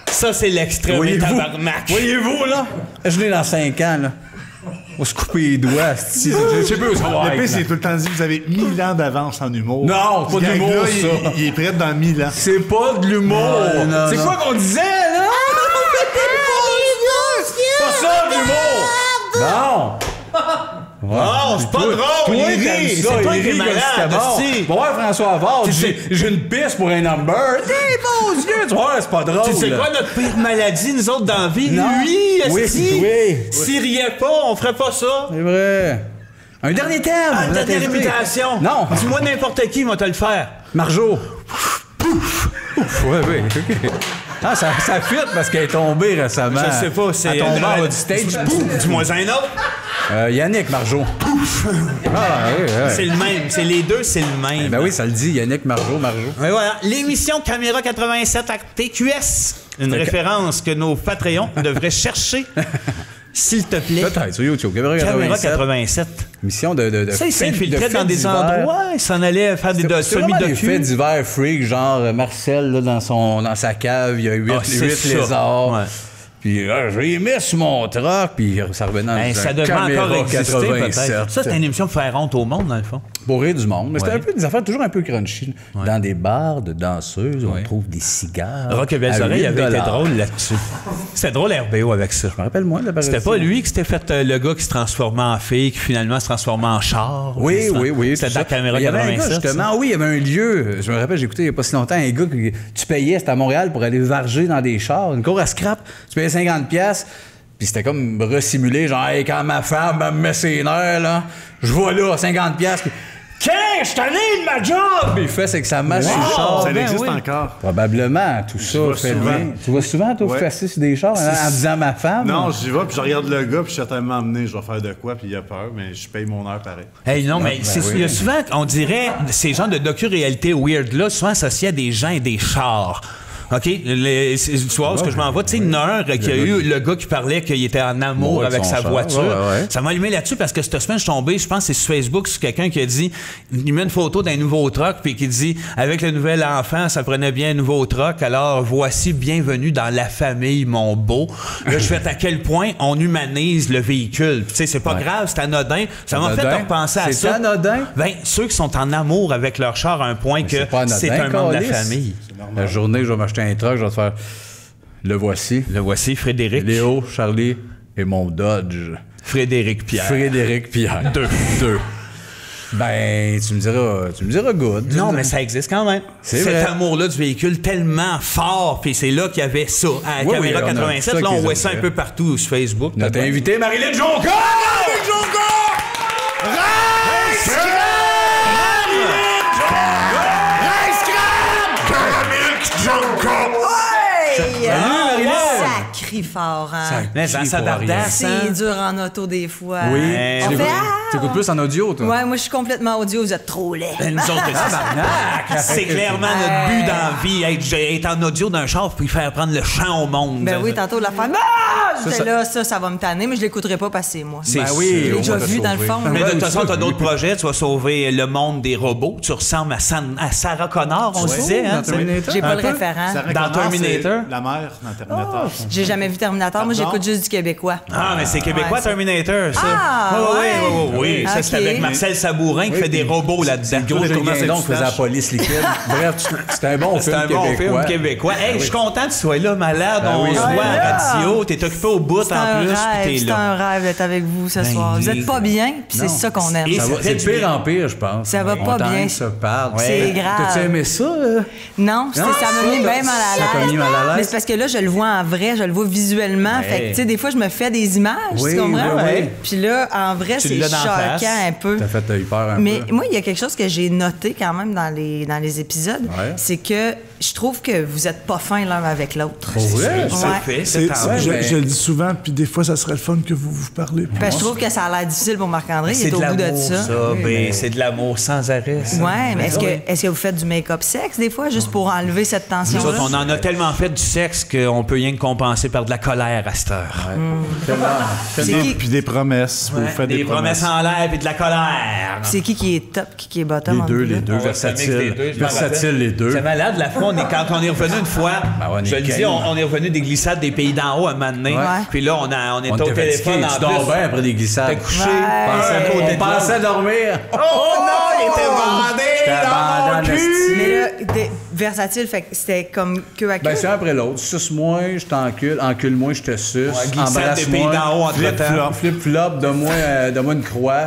Ça, c'est l'extrait, mais tabarnak. Voyez-vous, là? Je l'ai dans 5 ans, là. On va se couper les doigts, c'ti. Je sais pas où ça va Le pire, être, c'est là. tout le temps dit vous avez 1000 ans d'avance en humour. Non, Ce pas d'humour, gag-là, ça. Il est prêt dans 1000 ans. C'est pas de l'humour. Non, C'est non. quoi qu'on disait, là? Pas ça, de l'humour! Non! Non, c'est pas drôle, Toi, il t'aimes rit. ça, C'est toi il qui es rit comme si c'était malade, bon. si. Va voir François Havard, sais- j'ai une piste pour un number. Des beaux yeux, tu vois, c'est pas drôle. Tu sais quoi notre pire maladie, nous autres, dans la vie? Non. Lui, Oui, esti. oui. S'il riait pas, on ferait pas ça. C'est vrai. Un dernier thème. Une dernière imitation. Non. Dis-moi n'importe qui, va te le faire. Marjo. Pouf. Ouais, oui, OK. Ah, ça fit parce qu'elle est tombée récemment. Je sais pas, c'est... Elle est tombée en bas du stage. Dis-moi un autre. Yannick Marjo. Ah, oui, oui. C'est le même. C'est les deux, c'est le même. Ben oui, ça le dit, Yannick Marjo. Et voilà, l'émission Caméra 87 à TQS. Une référence que nos Patreons devraient chercher. S'il te plaît. Peut-être, sur YouTube. Caméra Caméra 87. 87. Mission de Ça, il s'infiltrait de dans faits des divers. endroits, il s'en allait faire des C'est vraiment des semi-docu. faits divers freak, genre Marcel, là, dans sa cave, il y a 8 c'est ça. lézards. Ouais. Puis je les mis sur mon truck, puis ça revenait dans Ben, ça devrait caméra encore exister, 87. peut-être. Ça, c'est une émission pour faire honte au monde, dans le fond. Pour rire du monde. Mais c'était Ouais. un peu des affaires toujours un peu crunchy. Ouais. Dans des bars de danseuses, on Ouais. trouve des cigares. Rock et Belles à Oreilles avait été 8 $. drôle là-dessus. C'était drôle RBO avec ça. Je me rappelle moins de la C'était parodie. pas lui qui s'était fait le gars qui se transformait en fille, qui finalement se transformait en char. Oui. C'était tout dans la ça. caméra Il y avait un 87. gars, justement. Oui, il y avait un lieu. Je me rappelle, j'ai écouté il n'y a pas si longtemps un gars que tu payais, c'était à Montréal, pour aller varger dans des chars. Une cour à scrap. Tu payais 50$. Puis c'était comme resimulé, genre, hey, quand ma femme me met ses nerfs, là, je vois là, 50$. Puis, tiens, je suis allé de ma job! Puis il fait, c'est que ça masse sur le char. Ça ben existe oui. encore. Probablement, tout ça vois fait souvent. bien. Tu vois souvent, toi, Ouais. fesser sur des chars en disant ma femme? Non, j'y vais, puis je regarde le gars, puis je suis tellement amené, je vais faire de quoi, puis il a peur, mais je paye mon heure pareil. Hey, non, mais il y a souvent, on dirait, ces genres de docu-réalité weird-là, souvent associés à des gens et des chars. OK? Tu vois où est-ce que je m'en vais? Tu sais, une heure qu'il y a eu le gars qui parlait qu'il était en amour Ouais, avec son sa char. voiture. Ouais. Ça m'a allumé là-dessus parce que cette semaine, je suis tombé, je pense que c'est sur Facebook, sur quelqu'un qui a dit, il met une photo d'un nouveau truck, puis qui dit, avec le nouvel enfant, ça prenait bien un nouveau truck, alors voici, bienvenue dans la famille, mon beau. Là, je fais à quel point on humanise le véhicule. Tu sais, c'est pas grave, c'est anodin. Ça m'a fait Anodin? repenser à ça. C'est anodin? Ben, ceux qui sont en amour avec leur char à un point que c'est pas anodin, c'est un membre de la câlisse. famille. La journée que je vais m'acheter un truck, je vais te faire le voici. Le voici, Frédéric. Léo, Charlie et mon Dodge. Frédéric Pierre. Frédéric Pierre. Deux. Ben, tu me diras good. Non, mais ça existe quand même. C'est Cet vrai. amour-là du véhicule tellement fort, puis c'est là qu'il y avait ça. À la Oui, caméra oui, on a 87, ça là, on qu'ils voit ça un avaient. peu partout sur Facebook. Notre invité, Marilyn Jonca! Hey! Marilyn! Ça crie fort, hein? Mais ça, ça dardasse, hein? C'est dur en auto des fois. Oui. On Tu fait, écoutes plus en audio, toi? Ouais, moi, je suis complètement audio. Vous êtes trop laid. Ben, nous autres, c'est clairement notre but dans la vie, être en audio d'un char puis faire prendre le chant au monde. Ben oui, tantôt, la femme. Ah! J'étais ça- là, ça va me tanner, mais je l'écouterai pas passer, moi. C'est Ben sûr. oui, Je l'ai on déjà va te vu dans le sauver. fond. Mais de toute Ouais, façon, tu t'as l'as d'autres vu. projets. Tu vas sauver le monde des robots. Tu ressembles à Sarah Connor, on se disait. Hein, dans Terminator. J'ai pas Un le peu. référent. Sarah Dans Connor, Terminator? c'est la mère dans Terminator. J'ai jamais vu Terminator. Moi, Pardon? j'écoute juste du québécois. Ah, mais c'est québécois, Ouais, ça- Terminator, ça. Ah, oui, ouais. oui, oui, oui. Ça, c'est Ok. avec Marcel Sabourin qui fait des robots là-dedans. Gros tournant Julien ses donc faisait la moustaches. police liquide. Bref, c'était un bon C'est film un bon québécois. film québécois. Hey, je suis content que tu sois là, malade. Ben On oui. se Ah, voit à là. la radio. T'es occupé au bout en C'est un plus, rêve, puis t'es c'est là. un rêve d'être avec vous ce soir. Vous êtes pas bien, puis c'est Non. ça qu'on aime. Et Ça va- fait C'est du de pire bien. en pire, je pense. Ça va On pas t'en bien. se parle. C'est grave. T'as-tu aimé ça? Non, ça m'a mis bien mal à l'aise. Ça t'a mis mal à l'aise? Mais c'est parce que là, je le vois en vrai, je le vois visuellement. Ouais. Fait que, tu sais, des fois, je me fais des images, Oui, tu comprends? oui, oui. Puis là, en vrai, Tu c'est l'as dans la choquant face. un peu. T'as fait eu peur un Mais peu. moi, il y a quelque chose que j'ai noté quand même dans les épisodes, Ouais. c'est que je trouve que vous êtes pas fins l'un avec l'autre. Pour vrai? Ça Ouais. fait, C'est- c'est je, ben- je le dis souvent, puis des fois, ça serait le fun que vous vous parlez. Ben, je trouve que ça a l'air difficile pour Marc-André, il C'est est de au bout de l'amour, ça. Ben, c'est de l'amour sans arrêt. ça. Ouais, mais est-ce que vous faites du make-up sexe des fois, juste pour enlever cette Nous tension-là? autres, on en a tellement fait du sexe qu'on peut rien que compenser par de la colère à cette heure. C'est qui, Puis des promesses. Vous Ouais, faites des promesses en l'air et de la colère. c'est qui est top, qui est bottom? Les entre deux, vous les deux, On va se mixer les versatiles. deux, je m'en Versatiles, rappelle. les deux. C'est malade, la fois, quand on est revenu une fois, Ben ouais, on est je le dis, game. on est revenu des glissades des pays d'en haut à un moment donné. Ouais. Puis là, on était On au était téléphone fatigués. en Tu dors plus. bien après des glissades. T'es couché. Ouais. On pensait dormir. Oh non, il était bandé J'étais dans mon bandé en cul. esti. Mais là, versatile, fait que c'était comme queue à queue. Ben, c'est un après l'autre. Suce-moi, je t'encule. Encule-moi, je te suce. Ouais, glissade des pays Embrasse-moi. d'en haut entre-temps. Flip-flop. Flip-flop, donne-moi une croix.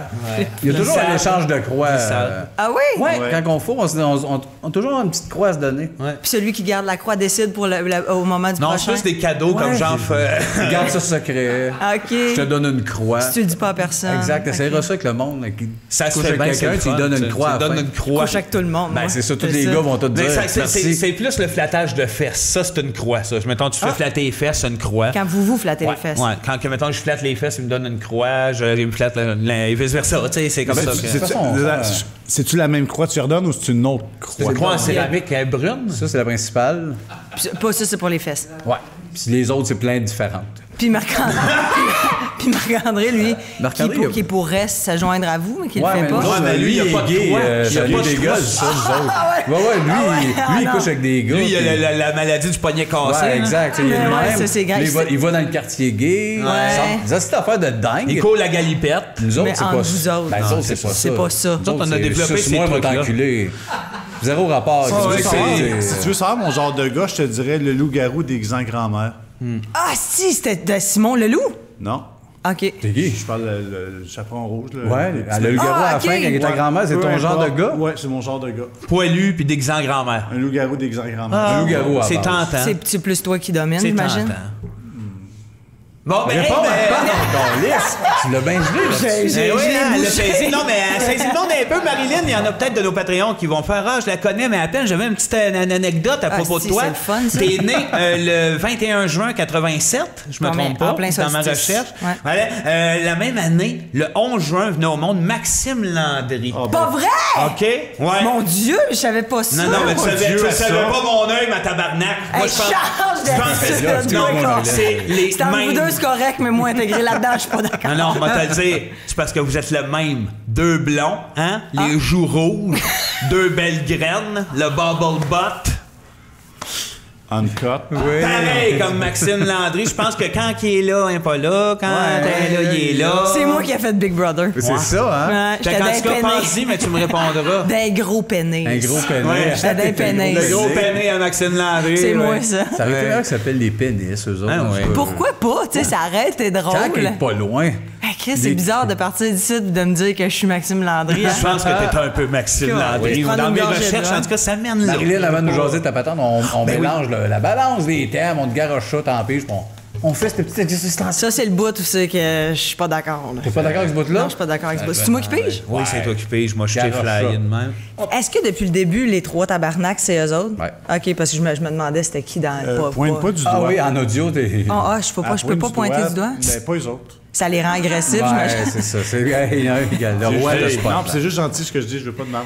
Il y a toujours Glissade. un échange de croix. Glissade. Ah oui? Ouais, quand on fourre, on a toujours une petite croix à se donner. Puis celui qui garde la croix décide pour au moment du Non, prochain. c'est juste des cadeaux comme Ouais, genre. Garde ça secret. OK. Je te donne une croix. Si tu le dis pas à personne. Exact. OK. Essayeras ça avec le monde. Ça se couche fait avec bien, c'est quelqu'un, le tu lui fun. donnes une croix. Tu à la donnes fin. une croix. Couche avec tout le monde. Ben, moi. c'est ça. Tous les gars vont te Mais dire. ça, merci. c'est plus le flattage de fesses. Ça, c'est une croix, ça. Mettons, tu fais flatter les fesses, c'est une croix. Quand vous flattez Ouais, les fesses. ouais. Quand, mettons, je flatte les fesses, il me donne une croix, il me flatte et vice-versa. Tu sais, c'est comme ça. C'est-tu façon, c'est-tu la même croix que tu redonnes ou c'est une autre Une croix? croix en céramique, elle est brune. Ça, c'est la principale. Puis pas ça, c'est pour les fesses. Ouais. Puis les autres, c'est plein de différentes. Puis Marc-André, Puis Marc-André, lui, Marc-André, qui pourrait se joindre à vous, mais qui Ouais, le fait mais pas. nous autres, mais lui, lui, il a il pas est de gay. droit. Ça Il a lui pas de dégueule, droit. ça, nous autres. Ouais, lui, il couche avec des gars. Lui, il a puis- la maladie du poignet cassé. Ouais, hein. exact. Il est Ouais, le même. ça, c'est grave. Il va dans le quartier gay. Ouais. Ça, c'est une affaire de dingue. Il court la galipette. Nous autres, Mais c'est entre pas vous ça. autres. Ben, nous Non, autres, c'est pas ça. c'est pas ça. Nous autres, on a développé ces moi, va trucs-là. t'enculer. Zéro rapport. Si tu veux Qu'est-ce que savoir- c'est? si tu veux savoir mon genre de gars, je te dirais le loup-garou déguisant grand-mère. Ah, si, c'était de Simon Leloup? Non. OK. T'es gay? Je parle le chaperon rouge. Là, Ouais, les petits- elle a le garou à la ok. fin quand il est ta grand-mère, c'est ton Peu genre de importe. gars? Ouais, c'est mon genre de gars. Poilu puis déguisant grand-mère. Un loup-garou déguisant grand-mère. Un loup-garou à C'est base. tentant. C'est plus toi qui domine, C'est j'imagine? tentant. Bon, ben, Réponds hey, à encore lisse. Tu l'as bien gelé, là. Ben oui, hein, elle a saisi. Non, mais elle saisit le monde un peu. Marilyn, il y en a peut-être de nos Patreons qui vont faire « Ah, je la connais, mais à peine, j'avais une petite anecdote à propos si, de toi. c'est le fun, ça. T'es né le 21 juin 87, je me En trompe pas, plein dans ma solstice. recherche. Ouais. Voilà, la même année, le 11 juin, venait au monde Maxime Landry. Pas vrai? OK? Ouais. Mon Dieu, je savais pas ça. Non, non, mais tu Mon savais, Dieu, tu à savais ça. pas mon œil, ma tabarnak. Hey, je pense- change je pense que d'attitude, c'est- toi, non, quoi. c'est les C'est entre vous mêmes. deux, c'est correct, mais moi, intégré là-dedans, je suis pas d'accord. Non, non, on va te le dire. C'est parce que vous êtes le même. Deux blonds, hein? Les joues rouges, deux belles graines, le bubble butt. Uncut. Oui. Pareil comme Maxime Landry. Je pense que quand il est là, il n'est pas là. Quand il est là, il est là. C'est moi qui ai fait Big Brother. C'est ça, hein? Ouais, Fait j'étais qu'en d'un tout cas, peiné. pense-y, mais tu me répondras. D'un gros pénis. Un gros pénis. Ouais, j'étais d'un pénis. Le gros peiné à Maxime Landry. C'est moi, ouais. ça. Ça aurait été là que ça s'appelle les pénis, eux autres. Ah, en tout ouais. cas. Pourquoi pas? Tu sais, ça arrête, c'est drôle. Quand il est pas loin. Ah, Chris, c'est bizarre de partir d'ici et de me dire que je suis Maxime Landry. hein. Je pense que t'es un peu Maxime Landry. Oui. Ou dans Prendre mes une gorgée de recherches, vin. en tout cas, ça mène là. Marilyn, avant de nous jaser de ta patente, on mélange la balance des thèmes, on te garoche ça, tant pis, on fait ce petit exercice-là. Ça, c'est le bout où c'est que je suis pas d'accord. là. T'es pas d'accord avec ce bout-là? Non, je suis pas d'accord avec ce bout. C'est moi qui pige? Oui, c'est occupé. Moi, je t'ai Garoche flyé ça. de même. Est-ce que depuis le début, les trois tabarnaks, c'est eux autres? Ouais. OK, parce que je me demandais c'était qui dans le Pointe pas du doigt. Ah oui, en audio, t'es... Je peux pas pointer du doigt. Ben, pas les autres. Ça les rend agressifs, Ouais, j'imagine. c'est ça. C'est le roi de C'est- sport. Non, puis c'est juste gentil ce que je dis, je veux pas de mal.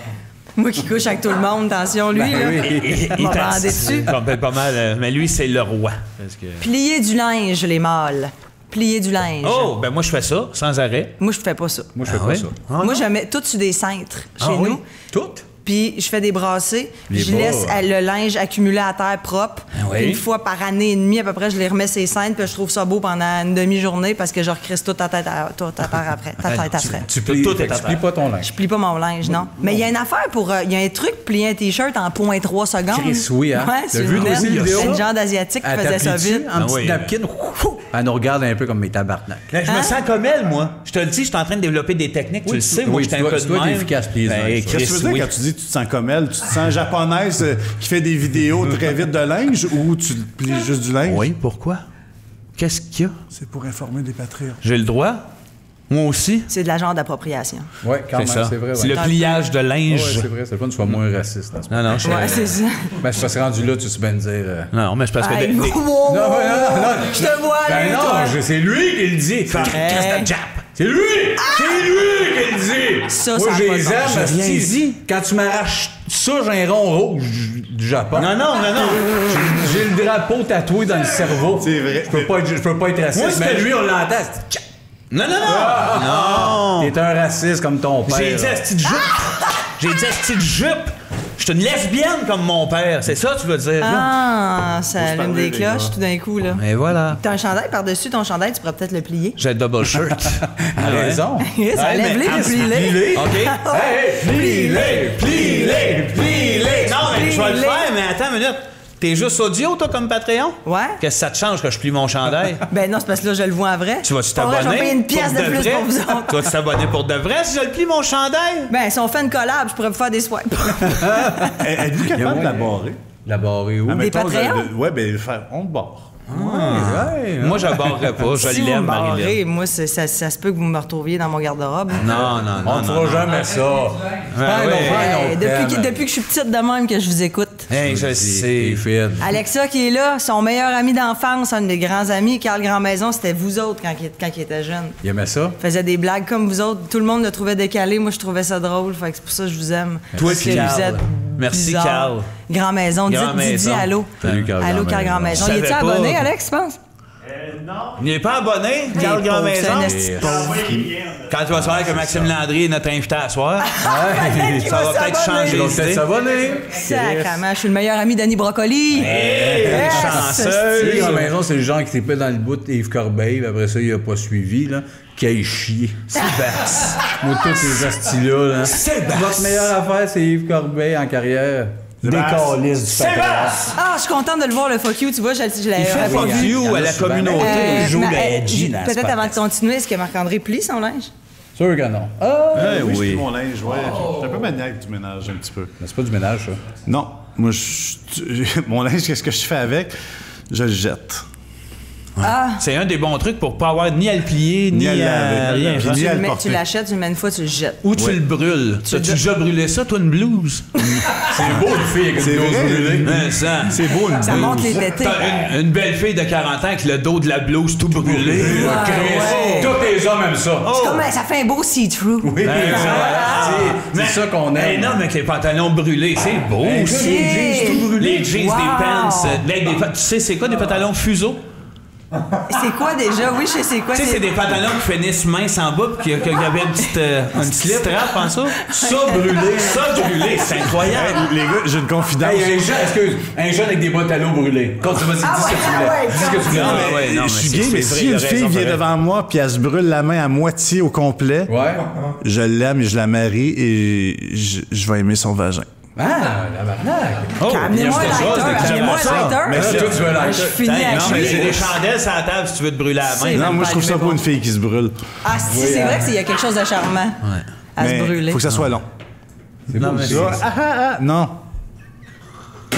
Moi qui couche avec tout le monde, attention, lui, Ben là. oui. Il m'a bandé dessus. Pas mal. Mais lui, c'est le roi. Parce que... Plier du linge, les mâles. Plier du linge. Oh, ben moi, je fais ça, sans arrêt. Moi, je fais pas ça. Moi, je fais Ah pas oui? ça. Moi, je mets tout sur des cintres chez Ah oui? nous. Toutes? Puis je fais des brassées. Les Je bas. laisse le linge accumuler à terre propre. Ah oui? Puis une fois par année et demie, à peu près, je les remets ces cintres. Puis je trouve ça beau pendant une demi-journée parce que je recrisse toute ta tête à terre après. Ta tête après. Tu plies, Tout est à tu plies terre. pas ton linge. Je plie pas mon linge, non. Mais il y a une affaire pour. Il y a un truc pour plier un T-shirt en 0.3 secondes. Chris, oui, hein? Ouais, T'as c'est vu une aussi net. la vidéo? C'est une genre d'asiatique qui Elle faisait ça t'applique-tu vite. en petit oui. napkin. Elle nous regarde un peu comme mes tabarnak. Là, je me sens comme elle, moi. Je te le dis, je suis en train de développer des techniques. Tu le sais, moi, j'étais un peu de tu dois être même. efficace, please. Ben, Ouais. Qu'est-ce que tu veux oui. dire quand tu dis que tu te sens comme elle? Tu te sens japonaise qui fait des vidéos très vite de linge ou tu plies juste du linge? Oui, pourquoi? Qu'est-ce qu'il y a? C'est pour informer des Patreons. J'ai le droit? Moi aussi? C'est de la genre d'appropriation. Oui, quand même, C'est ça. c'est vrai. C'est ouais. le pliage de Ouais, linge. c'est vrai, c'est le fun que tu sois moins raciste. en ce moment. Non, non, je Ouais, c'est ça. Ben, c'est parce que rendu là, tu sais bien dire. Non, mais c'est parce que... Hey, des- wow, des- wow, Non, wow. non, Je te vois Ben aller, non, toi. c'est lui qui le dit. Hey. C'est lui! C'est lui qui le dit! Ça, Moi, ça a je pas de les bon aime, sens. asti. J'ai rien dit. Quand tu m'arraches ça, j'ai un rond rouge du Japon. Non, non, non, non. J'ai le drapeau tatoué dans le cerveau. C'est vrai. Je peux pas être raciste. Moi, mais c'était- lui, on l'entend. c'est- Non, non, non. Non. T'es un raciste comme ton père. J'ai dit là. asti de jupe. J'ai dit asti de jupe. Je suis une lesbienne comme mon père. C'est ça que tu veux dire? là? Ah, ça se allume parler, des les cloches gars. tout d'un coup, là. Et voilà. T'as un chandail par-dessus ton chandail, tu pourrais peut-être le plier. J'ai le double shirt. A raison. Ça lève-les, puis plie-les. OK? Hey, plie-les, plie-les, plie-les. Non, mais je vais le faire, mais attends une minute. T'es juste audio, toi, comme Patreon? Ouais. Qu'est-ce que ça te change que je plie mon chandail? Ben non, c'est parce que là, je le vois en vrai. Tu vas-tu Pour vrai, t'abonner? Je vais payer une pièce pour de plus vrai? pour vous autres. Tu vas-tu t'abonner pour de vrai si je le plie mon chandail? Ben, si on fait une collab, je pourrais vous faire des swipes. Êtes-vous capable de la barrer? La barrer où? Admettons, Patreons? Ouais, ben, on te barre. Ouais, Moi, je barrerais pas. Je Si vous l'aime, me Marilyn. barrez, moi, ça se peut que vous me retrouviez dans mon garde-robe. Non, non, non. On ne fera jamais ça. ouais. Depuis que je suis petite de même que je vous écoute. Hey, je sais. Alexa qui est là, son meilleur ami d'enfance, un de mes grands amis, Carl Grandmaison, c'était vous autres quand il était jeune. Il aimait ça? Il faisait des blagues comme vous autres. Tout le monde le trouvait décalé. Moi, je trouvais ça drôle. Fait que c'est pour ça que je vous aime. Toi, Parce que Carl. vous êtes Merci, bizarre. Carl. Grand Maison. Dis Grand Maison. allô. Salut, Carl Allô, Grandmaison. Carl Grand Maison. Je Il est-tu savais pas. abonné, Alex, tu penses? Il n'est pas abonné, Carl Grand pauvre, c'est un Maison. esti de pauvre. Quand tu vas savoir que Maxime Landry est notre invité à soir, ça va peut-être changer Ils vont peut-être d'idée. s'abonner. Sacrement, je suis le meilleur ami d'Annie Brocoli. Yes, chanceuse. Lui, en maison, c'est le genre qui tripait dans le bout d'Yves Corbeil, puis après ça, il a pas suivi, là, qui aille chier. Sébastien. Moi, tous ces astis-là, là. Sébastien. Votre meilleure affaire, c'est Yves Corbeil en carrière. Décaliste du Sébastien. Ah, je suis contente de le voir, le fuck you. Tu vois, je l'avais Il fait pas fuck vu. you à la communauté. Il joue le edgy dans ce Peut-être avant de podcast. continuer, est-ce que Marc-André plie son linge? Sûr que non. Oui, je plie mon linge, ouais. Je suis un peu maniaque du ménage, un petit peu. Mais c'est pas du ménage, ça. Non, moi, mon linge, qu'est-ce que je fais avec? Je le jette. C'est un des bons trucs pour pas avoir ni à le plier, ni à le laver. rien Puis faire. ni à le Tu porter. l'achètes, tu le mets une fois, tu le jettes. Ou tu le brûles. T'as-tu déjà brûlé ça, toi, une blouse? C'est beau, une fille avec C'est une blouse vrai. brûlée. Hein, ça. C'est beau, une Ça blouse. monte les tétés. T'as une belle fille de 40 ans avec le dos de la blouse tout brûlé. Chris, tous les hommes aiment ça. C'est comme, ça fait un beau see-through. Oui, c'est ça qu'on Hey, aime. non, mais avec les pantalons brûlés, c'est beau. Hey, ça. les jeans tout brûlés. Les jeans, Wow. des pants. Tu sais, c'est quoi des pantalons fuseau? C'est quoi déjà? Oui, je sais quoi. Tu sais, c'est des pantalons qui finissent minces en bas puis qu'il y avait une petite strap en ça. Ça brûlé, c'est incroyable. Les gars, j'ai une confidence. Hey, un jeune avec des pantalons brûlés. Continue, dis ce que tu voulais. Dis ce que tu voulais. Ah ouais, non, je suis mais gay, c'est mais vrai, si il a une fille raison, vient pareil. devant moi puis elle se brûle la main à moitié au complet, Ouais. je l'aime et je la marie et je vais aimer son vagin. Ah, la barnaque. Amenez-moi un lighter. Amenez-moi un lighter. Mais là, toi, tu veux un Je lighter. finis Non, mais avec j'ai lui. des chandelles sur la table si tu veux te brûler la main. C'est- Non, même moi, pas je trouve ça allumé, pour bon. une fille qui se brûle. Ah, si, c'est vrai qu'il y a quelque chose de charmant à se Mais brûler. faut que ça soit long. Non, mais Non.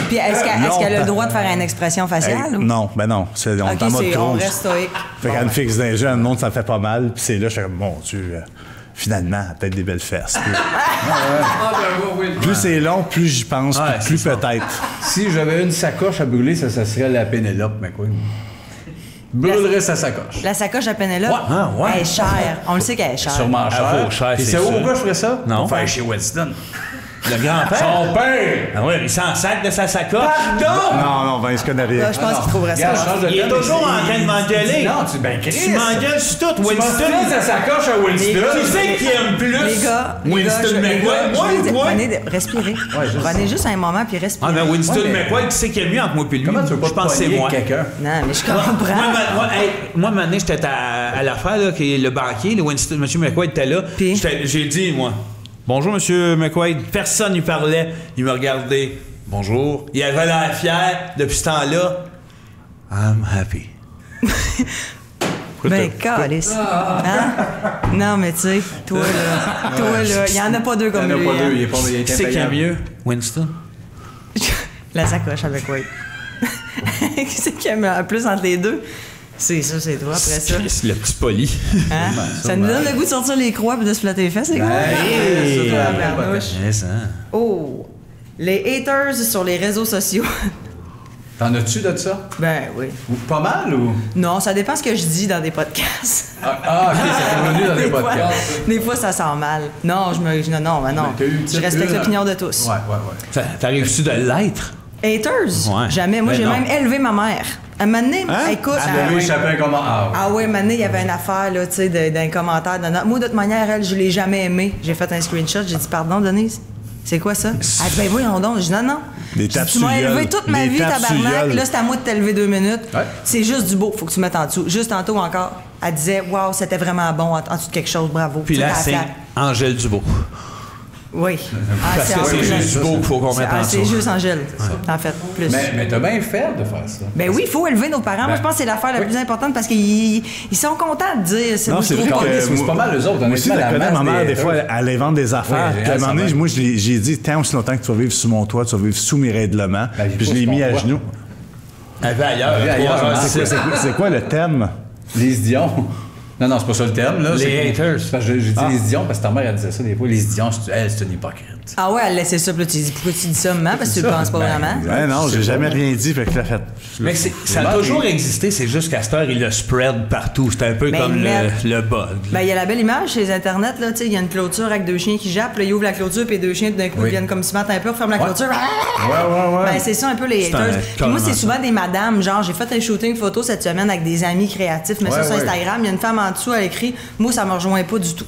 Puis est-ce qu'elle a le droit de faire une expression Hey, faciale? ou? non, ben non. On est Ok, en mode on cruise. reste stoïque. Fait qu'elle me fixe d'un jeu, le monde, ça me fait pas mal. Puis c'est là, je fais comme, mon Dieu, finalement, elle a peut-être des belles fesses. Plus c'est long, plus j'y pense, Ouais, plus c'est ça. peut-être. Si j'avais une sacoche à brûler, ça serait la Pénélope, mais quoi? Brûlerais sa sacoche. La sacoche à Pénélope, ouais. elle est chère. On le sait qu'elle est chère. Sûrement cher. vaut cher, Et c'est c'est où sûr. pourquoi je ferais ça? Non. Pour faire chez Winston. Le grand-père. Son père! Ah ouais, il s'en sac de sa sacoche. Non, Vince connaît rien. Je pense qu'il trouverait ça. Regarde, change de Il est thème, toujours mais en train de m'engueuler. Non, ben Chris. Tu m'engueules sur tout, Tu m'as Winston. fait sa sacoche à Winston. Tu sais qui aime plus Les gars, Winston McQuaid? Respirez. Prenez juste un moment puis respirez. Ah, mais Winston Ouais, mais- McQuaid, qui c'est qui est mieux entre moi et lui? Comment tu veux pas Je pense que c'est pogner moi. quelqu'un? Non, mais je comprends. Moi, maintenant, j'étais à l'affaire, là, qui est le banquier, le Winston, M. McQuaid était là. Puis? J'ai dit, moi, bonjour, M. McQuaid. Personne lui parlait. Il me regardait. Bonjour. Il avait l'air fier depuis ce temps-là. I'm happy. Ben, calice. Hein? Non, mais tu sais, toi, là, il y en a pas deux comme Il n'y en lui. a pas deux, hein. il est pas il est Qui c'est qui est impayable. mieux? Winston? La sacoche avec Wade. Qui c'est qui aime le plus entre les deux? C'est ça, c'est toi, après ça. Chris, le petit poli. Hein? Ça nous donne le goût de sortir les croix et de se flatter les fesses, les gars. Hey, Surtout la barnouche. Yes, hein? Oh! Les haters sur les réseaux sociaux. T'en as-tu de ça? Ben oui. Ou pas mal ou? Non, ça dépend ce que je dis dans des podcasts. Ah, ok, ça t'est revenu dans les podcasts. Des fois, ça sent mal. Non, non, mais non. Mais t'as eu Je respecte une- l'opinion de tous. Ouais. T'arrives-tu de l'être? Haters? Ouais. Jamais. Moi, Ben j'ai non. même élevé ma mère. À un moment donné, écoute... Tu l'as vu échapper un comment? Ah ouais, maintenant, il y avait une affaire, là, tu sais, d'un commentaire. Moi, de toute manière, elle, je l'ai jamais aimée. J'ai fait un screenshot, j'ai dit, pardon, Denise, c'est quoi ça? Elle dit, ben voyons donc. J'ai dit, non. Des J'ai dit, tapes tu m'as sur élevé gueule. toute ma Des vie, tapes sur tabarnak. gueule. Là, c'est à moi de t'élever 2 minutes. Ouais. C'est juste du beau, faut que tu mettes en dessous. Juste tantôt encore, elle disait, waouh, c'était vraiment bon, en dessous de quelque chose, bravo. Puis Tu sais, là, t'as c'est la- Angèle Dubois. Oui. Parce que c'est Angèle. juste Dubois qu'il faut qu'on mette en C'est dessous. juste Angèle, en fait, plus. Mais t'as bien fait de faire ça. Ben oui, il faut élever nos parents. Moi, je pense que c'est l'affaire la plus importante parce qu'ils sont contents de dire. Non, c'est vrai trop que c'est pas mal eux autres, Moi aussi, honnêtement, je la connais ma masse mère, des des fois, elle invente des affaires. Oui, Puis à un moment donné, ça va. moi, j'ai dit, tant aussi longtemps que tu vas vivre sous mon toit, tu vas vivre sous mes règlements. Ben, Puis je l'ai mis à genoux. Elle va ailleurs. Elle va ailleurs, 3 heures, hein. c'est ça. C'est quoi le thème? Lise Dion. Non, c'est pas ça le terme, là. Les haters. Parce que j'ai dit les Dion, parce que ta mère, elle disait ça des fois. Les Dion, c'est une hypocrite. Ah ouais, elle laissait ça, puis là, tu dis, pourquoi tu dis ça, maman? Parce que tu le penses pas vraiment. Ouais, non, j'ai jamais rien dit, fait que la fait. Mais ça a toujours existé, c'est juste qu'à cette heure, il le spread partout. C'était un peu comme le bug. Ben, il y a la belle image sur les internets, là, tu sais, il y a une clôture avec 2 chiens qui jappent, là, ils ouvrent la clôture, puis les 2 chiens, d'un coup, ils viennent comme se mettre un peu, referment la clôture. Ouais. Ben, c'est ça un peu les haters. Puis moi, c'est souvent des madames, genre, j'ai fait un shooting photo cette semaine avec des amis créatifs, mais ça sur Instagram, il y a une femme en dessous, elle écrit, moi, ça me rejoint pas du tout.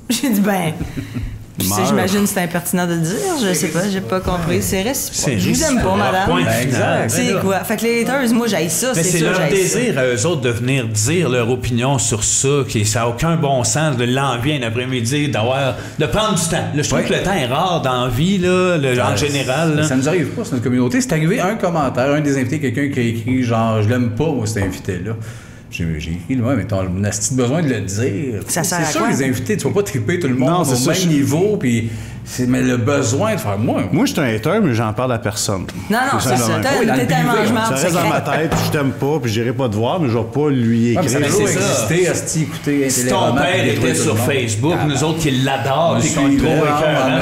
J'ai dit, ben. Puis j'imagine que c'est impertinent de le dire, je sais pas, j'ai pas compris. C'est réciproque. Je vous aime pas, madame. Exact. C'est quoi? Fait que les haters, moi, j'haïs ça, mais c'est sûr, leur désir, à eux autres, de venir dire leur opinion sur ça, ça n'a aucun bon sens, de l'envie un après-midi, de prendre du temps. Là, je trouve que le temps est rare dans la vie, là, en général. Là. Ça nous arrive pas sur notre communauté. C'est arrivé un commentaire, un des invités, quelqu'un qui a écrit genre, je l'aime pas, moi, cet invité-là. J'ai écrit, ouais, mais t'as besoin de le dire. Ça sert à c'est sûr, quoi? les invités, tu vas pas triper tout le monde au même niveau, puis mais le besoin de faire moi. Moi, je suis un hater, mais j'en parle à personne. Non, c'est ça. T'es un mangement. Ça reste dans ma tête, puis je t'aime pas, puis j'irai pas te voir, mais je vais pas lui écrire. Ça a toujours existé, Asti, écouter si ton père était sur Facebook, nous autres qui l'adorent, puis qu'on le trouve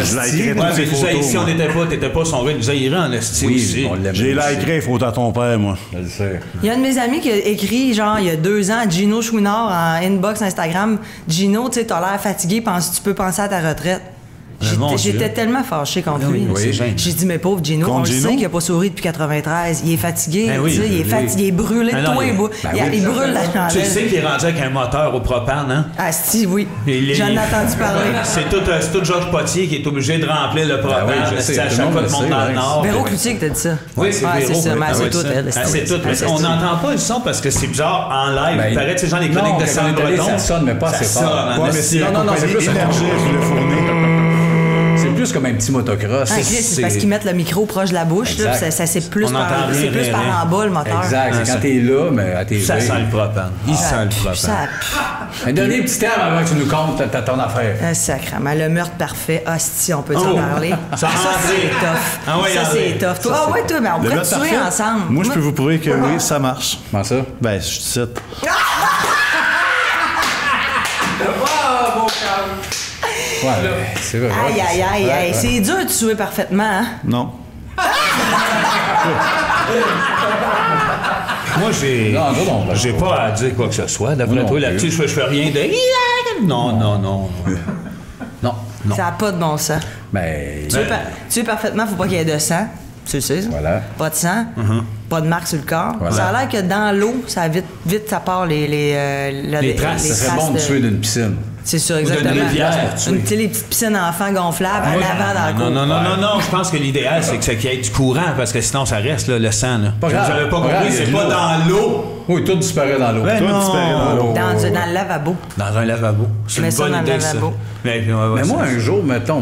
je l'ai écrit si on t'étais pas son gars, nous a iré en Asti aussi. J'ai liké photo à ton père, moi. Je le sais. Il y a un de mes amis qui a écrit, genre, il y a 2 ans, Gino Chouinard en inbox Instagram. Gino, tu sais, t'as l'air fatigué, tu peux penser à ta retraite. J'étais tellement fâchée contre lui. J'ai dit, mais pauvre Gino, on le sait qu'il n'a pas souri depuis 93. Il est fatigué, il est fatigué, il est brûlé de tout et bout. Il brûle la chandelle. Tu sais qu'il est rendu avec un moteur au propane, hein? Ah, si, oui. J'en ai entendu parler. C'est tout Georges Potier qui est obligé de remplir le propane. C'est à chaque fois de monter dans le Nord. Véro Cloutier qui t'a dit ça. Oui, c'est Véro. C'est ça, mais c'est tout, elle. C'est tout. On n'entend pas le son parce que c'est bizarre en live. Il paraît, tu sais, genre les chroniques de Saint-Breton. Ça sonne, mais pas assez fort. Non, c'est plus énergie qui le fournit. C'est plus comme un petit motocross. C'est parce qu'ils mettent le micro proche de la bouche. Là, ça c'est plus par en bas, le moteur. Exact. C'est quand t'es là, mais à tes ça sent le propane. Il sent le propane. Un dernier petit terme avant que tu nous comptes ton affaire. Sacrément. Le meurtre parfait. Hostie, on peut en parler. Ça, c'est tough. Ça, c'est tough. Ah ouais, toi, mais on pourrait tuer ensemble. Moi, je peux vous prouver que oui, ça marche. Comment ça? Ben, je te cite. Ouais, c'est vrai. Aïe. C'est dur de tuer parfaitement, hein? Non. Moi, j'ai pas à dire quoi que ce soit. D'après toi, là-dessus, je fais rien de... Non. Ça n'a pas de bon sens. Mais... Tuer parfaitement, faut pas qu'il y ait de sang. Tu le sais, ça? Voilà. Pas de sang, pas de marque sur le corps. Voilà. Ça a l'air que dans l'eau, ça vite ça part les traces. Ça serait bon de tuer d'une piscine. C'est sûr, exactement. Les petites piscines enfants gonflables en avant dans le cours. Non, je pense que l'idéal, c'est qu'il y ait du courant, parce que sinon, ça reste, là, le sang. Là. Pas grave. J'avais pas compris, c'est pas dans l'eau. Oui, tout disparaît dans l'eau. Tout disparaît dans l'eau. Dans le lavabo. Dans un lavabo. C'est une bonne idée, ça. Mais moi, un jour, mettons,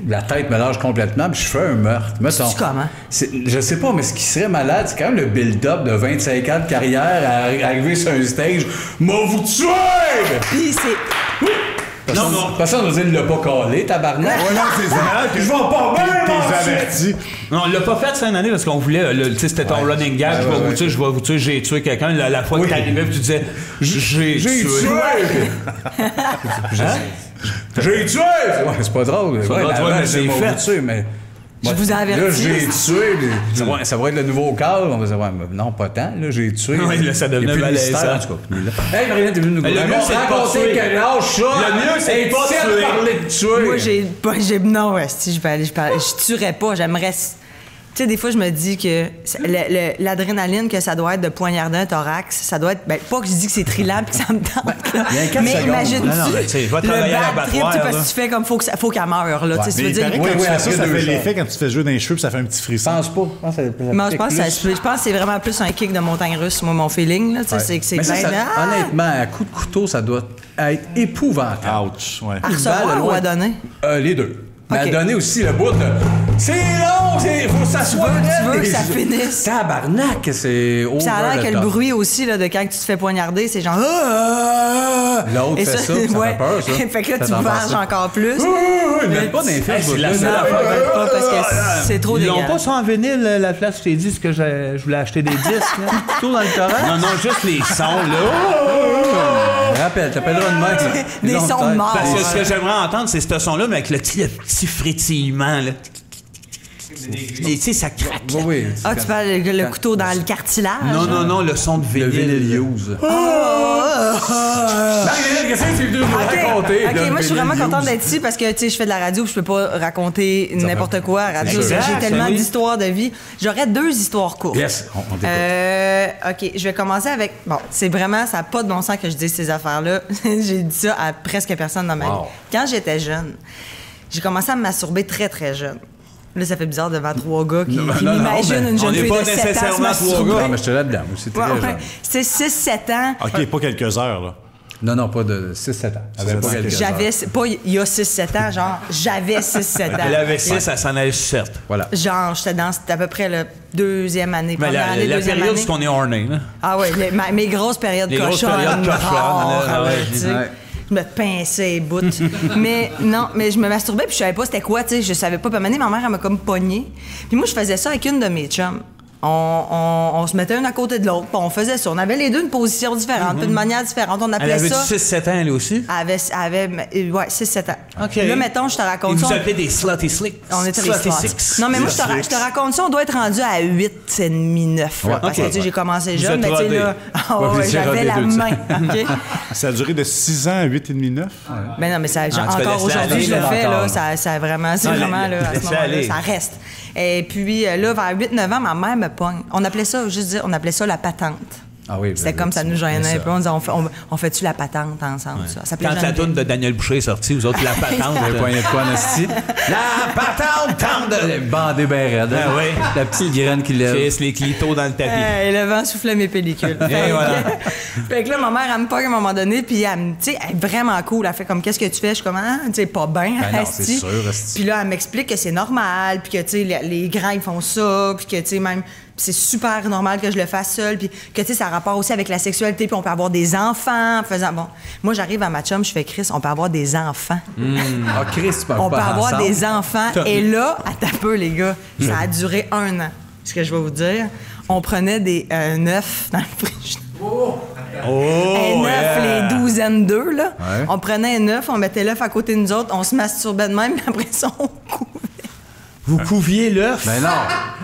la tête me lâche complètement, puis je fais un meurtre. C'est comment? Je sais pas, mais ce qui serait malade, c'est quand même le build-up de 25 ans de carrière à arriver sur un stage. M'a vous tué! Puis c'est... Personne ne dit, il l'a pas collé, tabarnak. Ouais, non, c'est ça. Puis je vais pas bien, t'es averti. Non, on l'a pas fait cette année parce qu'on voulait, tu sais, c'était ton running gag, je vais vous tuer, j'ai tué quelqu'un. La fois que t'arrivais, tu disais, j'ai tué. J'ai tué! Ouais, c'est pas drôle. C'est fait. Mais... Je vous ai averti. Là, j'ai tué. Ça va être le nouveau cadre. On va dire, non, pas tant. Là, j'ai tué. Oui, là, ça devenait malaisant. En tout cas. Hey, Marilyn, t'es venue nous raconter. Le mieux, c'est de pas tuer. Le mieux, c'est de pas parler de tuer. Moi, non, si je tuerais pas. J'aimerais... Tu sais, des fois, je me dis que l'adrénaline que ça doit être de poignarder un thorax, ça doit être... Ben, pas que je dis que c'est trillant puis que ça me tente. Mais imagine-tu le bad trip, parce que tu fais comme faut qu'elle meure, là. Tu veux dire... Ça fait l'effet quand tu te fais jouer dans les cheveux puis ça fait un petit frisson. Je pense pas. Je pense que c'est vraiment plus un kick de montagne russe, moi, mon feeling, là. C'est que honnêtement, à coup de couteau, ça doit être épouvantable. Ouch, ouais. À recevoir ou à donner? Les deux. Mais à donner aussi le bout de... C'est long, faut que ça soit... Tu veux que ça finisse. Tabarnak, c'est... Ça a l'air que le bruit aussi, là, de quand tu te fais poignarder, c'est genre... L'autre fait ça fait peur, ça. Fait que là, tu varges encore plus. Ils mettent pas d'infos. C'est la seule affaire. Pas parce que c'est trop dégueulasse. Ils l'ont pas ça en vinyle, la place où je t'ai dit que je voulais acheter des disques, là. Plutôt dans le torrent. Non, juste les sons, là. t'appelleras de même. Des sons de mort. Parce que ce que j'aimerais entendre, c'est ce son-là, mais avec le petit frétillement, là. Tu sais, ça craque. Oui. Ah, tu parles le couteau dans le cartilage? Non, le son de Le vinyle. vinyle use. Qu'est-ce que tu veux nous raconter? OK, moi, je suis vraiment contente d'être ici parce que, tu sais, je fais de la radio puis je peux pas raconter n'importe quoi à la radio. Exact, J'ai tellement oui. d'histoires de vie. J'aurais 2 histoires courtes. Yes, on t'écoute. OK, je vais commencer avec... Bon, c'est vraiment... Ça n'a pas de bon sens que je dise ces affaires-là. J'ai dit ça à presque personne dans ma vie. Quand j'étais jeune, j'ai commencé à me masturber très, très jeune. Là, ça fait bizarre devant 3 gars qui m'imaginent une jeune fille de 7 ans se masturber. Non, mais j'étais là-dedans. C'est très jeune. C'est 6-7 ans. OK, pas quelques heures, là. Non, pas de 6-7 ans. J'avais... Pas il y a 6-7 ans, genre, j'avais 6-7 ans. Elle avait 6, elle s'en allait sur 7. Voilà. Genre, j'étais dans... C'était à peu près la 2e année, Mais première année, la deuxième période année. où on est horny, là. Ah oui, mes grosses périodes Les grosses cochonnes. périodes cochonnes, rares, là, ouais, tu sais. ouais. Je me pinçais les bouts. mais je me masturbais puis je savais pas c'était quoi, tu sais. Je savais pas. Puis à un moment donné, ma mère, elle m'a comme pognée. Puis moi, je faisais ça avec une de mes chums. On se mettait une à côté de l'autre, puis on faisait ça. On avait les deux une position différente, puis une manière différente. On Elle appelait avait ça... 6-7 ans, elle aussi? Elle avait 6-7 ans. OK. Là, mettons, je te Et raconte vous ça. appelez des slutty slicks? On était les Slutty slots. six. Non, mais moi, je te raconte ça. On doit être rendu à 8,5, 9. Ouais, parce que, tu sais, j'ai commencé Vous jeune, êtes mais tu sais, rodés. là, Ouais, vous j'avais êtes la rodés, main. OK? Ça a duré de 6 ans à 8,5, 9. Mais non, mais ça, tu fais encore laisser aujourd'hui, aller, je le là, fais, encore. là. Ça vraiment, c'est vraiment, là, à ce laissez moment-là, aller. ça reste. Et puis, là, vers 8-9 ans, ma mère me pogne. On appelait ça, juste dire, on appelait ça la patente. Ah oui. C'était comme ça nous gênait. Puis on disait, on fait-tu la patente ensemble? Ça s'appelait Quand la Geneviève. toune de Daniel Boucher est sortie, vous autres, la patente. Le poignet de quoi, Nasty? La patente tente de... Bandé ben raide. Ah oui. La petite graine qui lève. Chris, les clitos dans le tapis. Et le vent soufflait mes pellicules. Fait voilà. fait que là, ma mère, elle me pogne à un moment donné, puis elle me, tu sais, elle est vraiment cool. Elle fait comme, qu'est-ce que tu fais? Je suis comme, ah, tu sais, pas bien, Ben non, c'est asti. sûr, asti. Puis là, elle m'explique que c'est normal, puis que, tu sais, les grands, ils font ça, puis que, tu sais, même, c'est super normal que je le fasse seule, puis que, tu sais, ça a rapport aussi avec la sexualité, puis on peut avoir des enfants en faisant. Bon, moi, j'arrive à ma chum, je fais, Chris, on peut avoir des enfants. Ah, Chris, tu parles On peut pas avoir ensemble. des enfants. Et là, à ta peu, les gars, ça a duré 1 an. Ce que je vais vous dire, on prenait des 9 dans le frigidaire. Un œuf, les douzaines d'œufs, là. Ouais. On prenait un œuf, on mettait l'œuf à côté de nous autres, on se masturbait de même, puis après ça, on couvait. Vous couviez l'œuf? Ben non.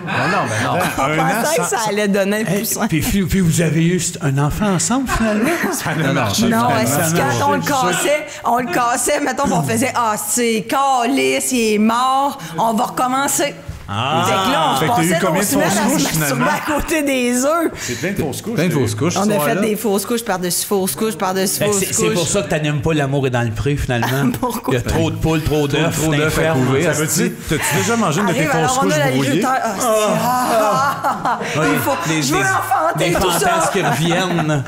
On pensait que ça allait donner un poussin. Puis vous avez eu un enfant ensemble, finalement? Non, est-ce que quand on le cassait, mettons, on faisait « Ah, c'est calice, il est mort, on va recommencer ». Fait que là, Fait que on t'as eu passait combien nos de semaines fausses à se couches, masturber finalement? à côté des œufs. C'est plein de fausses couches. Plein de fausses couches. On ce a fait soir-là. des fausses couches par-dessus fausses couches par-dessus Fait que fausses c'est pour couches. ça que t'animes pas l'amour est dans le pré, finalement. Pourquoi? Il y a trop de poules, trop d'œufs. Trop d'œufs à couver. Ça veut dire, t'as-tu déjà mangé une de tes Arrive, fausses alors on couches a la brouillées? ligeure. Il faut... Je veux enfanter des tout ça. fantasmes qui reviennent.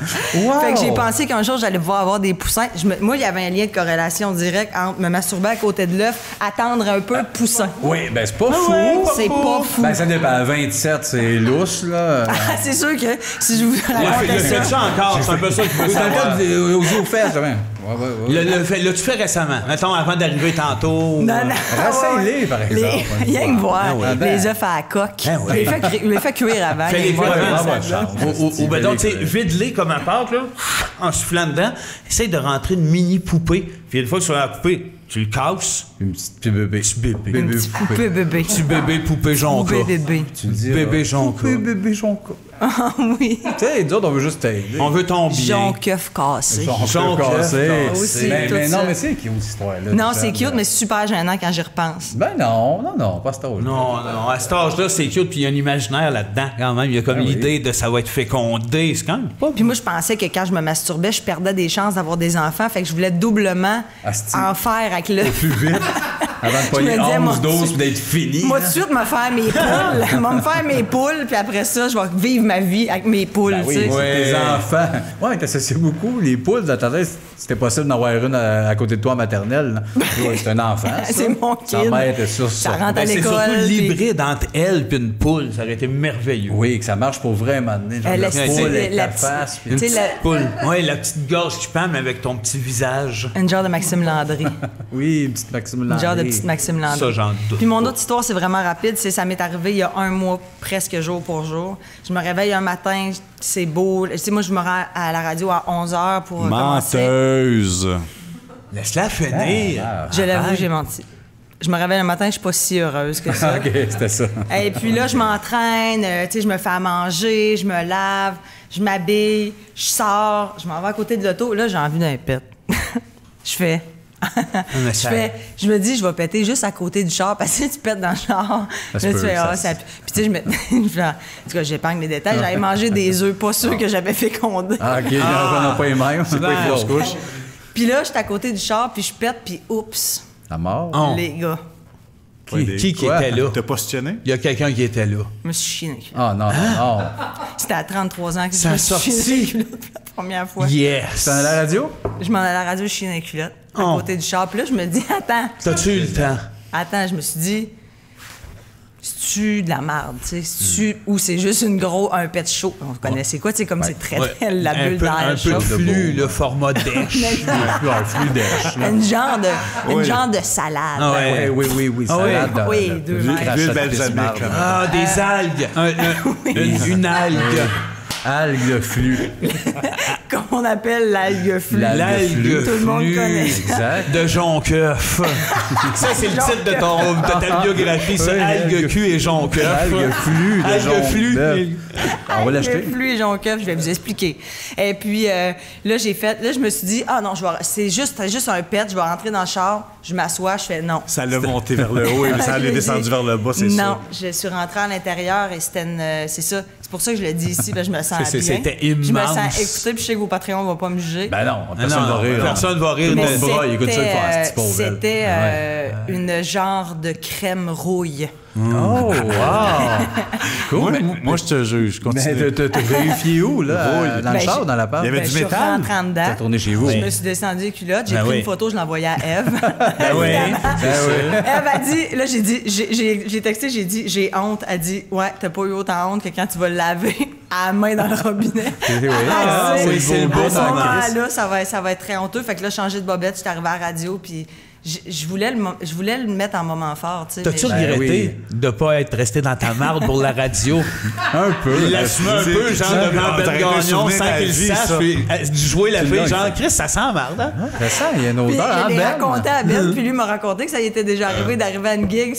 Fait que j'ai pensé qu'un jour, j'allais pouvoir avoir des poussins. Moi, il y avait un lien de corrélation directe entre me masturber à côté de l'œuf, attendre un peu, poussin. Oui, ben c'est pas fou. C'est pas fou. Ben ça dépend. À 27, c'est lousse, là. Ah, c'est sûr que si je vous racontais Fais ça... ça encore, c'est un peu ça qu'il faut Dans le savoir. cas aux fesses, là, ben. Ouais. L'as-tu fait récemment? Mettons, avant d'arriver tantôt. Non. Rassez-les, par exemple. Rien que voir. Ah ouais. Les œufs à la coque. Ah ouais. Je les fais cuire avant. Fais-les Rien que cuire voir. avant. Ou ben donc, tu sais, vide-les comme un pâte, là, en soufflant dedans. Essaye de rentrer une mini poupée. Puis une fois que tu la poupée, tu le casses. Une petite bébé. Petit bébé. Une petite poupée bébé. Petit bébé poupée jonca. Poupée bébé. Tu le dis. Bébé jonca. Bébé jonca. Ah oui. Tu sais, nous autres, on veut juste t'aider. On veut ton bien. Jonqueuf cassé. Jonca cassé. Aussi, Mais tout non, ça. mais c'est cute, cette histoire-là. Non, c'est cute, mais c'est super gênant quand j'y repense. Ben non, pas cet âge. Non, à cet âge-là, c'est cute, puis il y a un imaginaire là-dedans, quand même. Il y a comme Ah oui. l'idée de ça va être fécondé. C'est quand même pas... Puis moi, je pensais que quand je me masturbais, je perdais des chances d'avoir des enfants. Fait que je voulais doublement Asti. en faire avec le... Plus vite. Avant de Je me pogner disais, 11, moi, 12 puis d'être fini. Moi, tout de suite, me faire mes poules. Moi, me faire mes poules, puis après ça, je vais vivre ma vie avec mes poules, Ben oui, tu sais. c'est tes enfants. Ouais, t'associais beaucoup. Les poules, dans ta tête, c'était possible d'en avoir une à côté de toi en maternelle. là. Ouais, c'est un enfant. ça. C'est mon Sa kid. mère était sur Ça ça. rentre à Ben, c'est l'école. surtout puis- l'hybride entre elle et une poule. Ça aurait été merveilleux. Oui, que ça marche pour vrai, maintenant. Genre, La la petite- poule avec la ta petite- face. puis- Une Tu sais, petite poule. Oui, la petite gorge qui pend, mais avec ton petit visage. Une genre de Maxime Landry. Oui, une petite Maxime Une Landry. genre de petite Maxime Landry. Ça, j'en doute Puis mon pas. autre histoire, c'est vraiment rapide. Ça m'est arrivé il y a un mois, presque jour pour jour. Je me réveille un matin, c'est beau. Tu sais, moi, je me rends à la radio à 11h pour commencer. Menteuse. Laisse-la finir. Je l'avoue, j'ai menti. Je me réveille le matin, je suis pas si heureuse que ça. OK, c'était ça. Et puis là, je m'entraîne, tu sais, je me fais à manger, je me lave, je m'habille, je sors, je m'en vais à côté de l'auto. Là, j'ai envie d'un pet. Je fais... je me dis, je vais péter juste à côté du char parce que tu pètes dans le char. Là, tu fais, ça... Puis tu sais, je me... en tout cas, j'épargne les détails. J'avais mangé des œufs pas sûrs que j'avais fécondés. Ah, OK, on n'a pas les mêmes. C'est pas les fausses couches. Puis là, j'étais à côté du char, puis je pète, puis oups, La mort? les gars. Qui était là? T'as positionné? Il y a quelqu'un qui était là. Je me suis chié dans les culottes. Ah, non. C'était à 33 ans que Ça je me a suis chié dans sorti. les culottes pour la première fois. Yes! C'est à la radio? Je m'en allais à la radio, je suis dans les culottes, à côté du char. Puis là, je me dis, T'as-tu eu le temps? attends, je me suis dit, c'est-tu de la merde, tu sais? C'est-tu, ou c'est juste un pet show? On connaît, c'est quoi, tu sais, comme c'est très belle, la bulle dans un le peu show. de flux, le format dèche. Un flux d'èche. Une genre de salade. Ah ouais. Oui. Ah ouais. Salade de- Oui, de- 2 de- mètres. crachats de balsamique, marde. là. Ah, des algues. Une algue. Algues de flux. Comme on appelle l'algue flux. L'algue Tout le monde flux. connaît. Exact. De Jonqueuf. Ça, c'est le titre de ta biographie, ça. Oui, Algue cul et Jonquef. Algues flux de Algue flux. Jonquef. On va l'acheter. Algue flux et jonquef, je vais vous expliquer. Et puis là, je me suis dit, ah non, c'est juste un pet, je vais rentrer dans le char, je m'assois, je fais non. Ça l'a monté vers le haut et ça Je l'a l'ai descendu dit. vers le bas, c'est Non, sûr. je suis rentrée à l'intérieur et c'était c'est ça. C'est pour ça que je le dis ici, parce que je me sens bien. C'était Je me immense. sens écoutée, puis je sais que vos Patreons ne vont pas me juger. Ben non, personne Non, va rire. personne va rire Tout le de- monde bras, il écoute ça, il fait un petit pauvre. C'était une genre de crème rouille. Oh, wow! Cool. Moi, je te juge. Mais Continue. t'as vérifié où, là? Dans le Ben, char ou dans l'appart? Il y avait Ben, du je suis métal? rentrée en dedans. T'as tourné chez vous. Je me suis descendue les culottes, j'ai Ben pris oui. une photo, je l'ai envoyée à Eve. Ben oui. Elle m'a dit, là, j'ai texté, j'ai dit, j'ai honte. Elle dit, ouais, t'as pas eu autant honte que quand tu vas le laver à la main dans le robinet. Ah, Elle oui, sait, c'est le beau à ce moment. moment-là, ça va être très honteux. Fait que là, changer de bobette, j'étais arrivée à la radio, puis je voulais le mettre en moment fort, tu sais. T'as-tu mais- regretté de pas être resté dans ta marde pour la radio? Un peu. L'assumer un peu, genre devant Ben t'aurais Gagnon, dû souvenir sans ta qu'il le vie, sache, ça. puis jouer la Tu fille, l'as, genre, ça. Chris, ça sent marde, hein? Ça sent, il y a une Puis odeur, hein, je l'ai Ben? raconté à Ben, puis lui m'a raconté que ça lui était déjà arrivé d'arriver à une gig,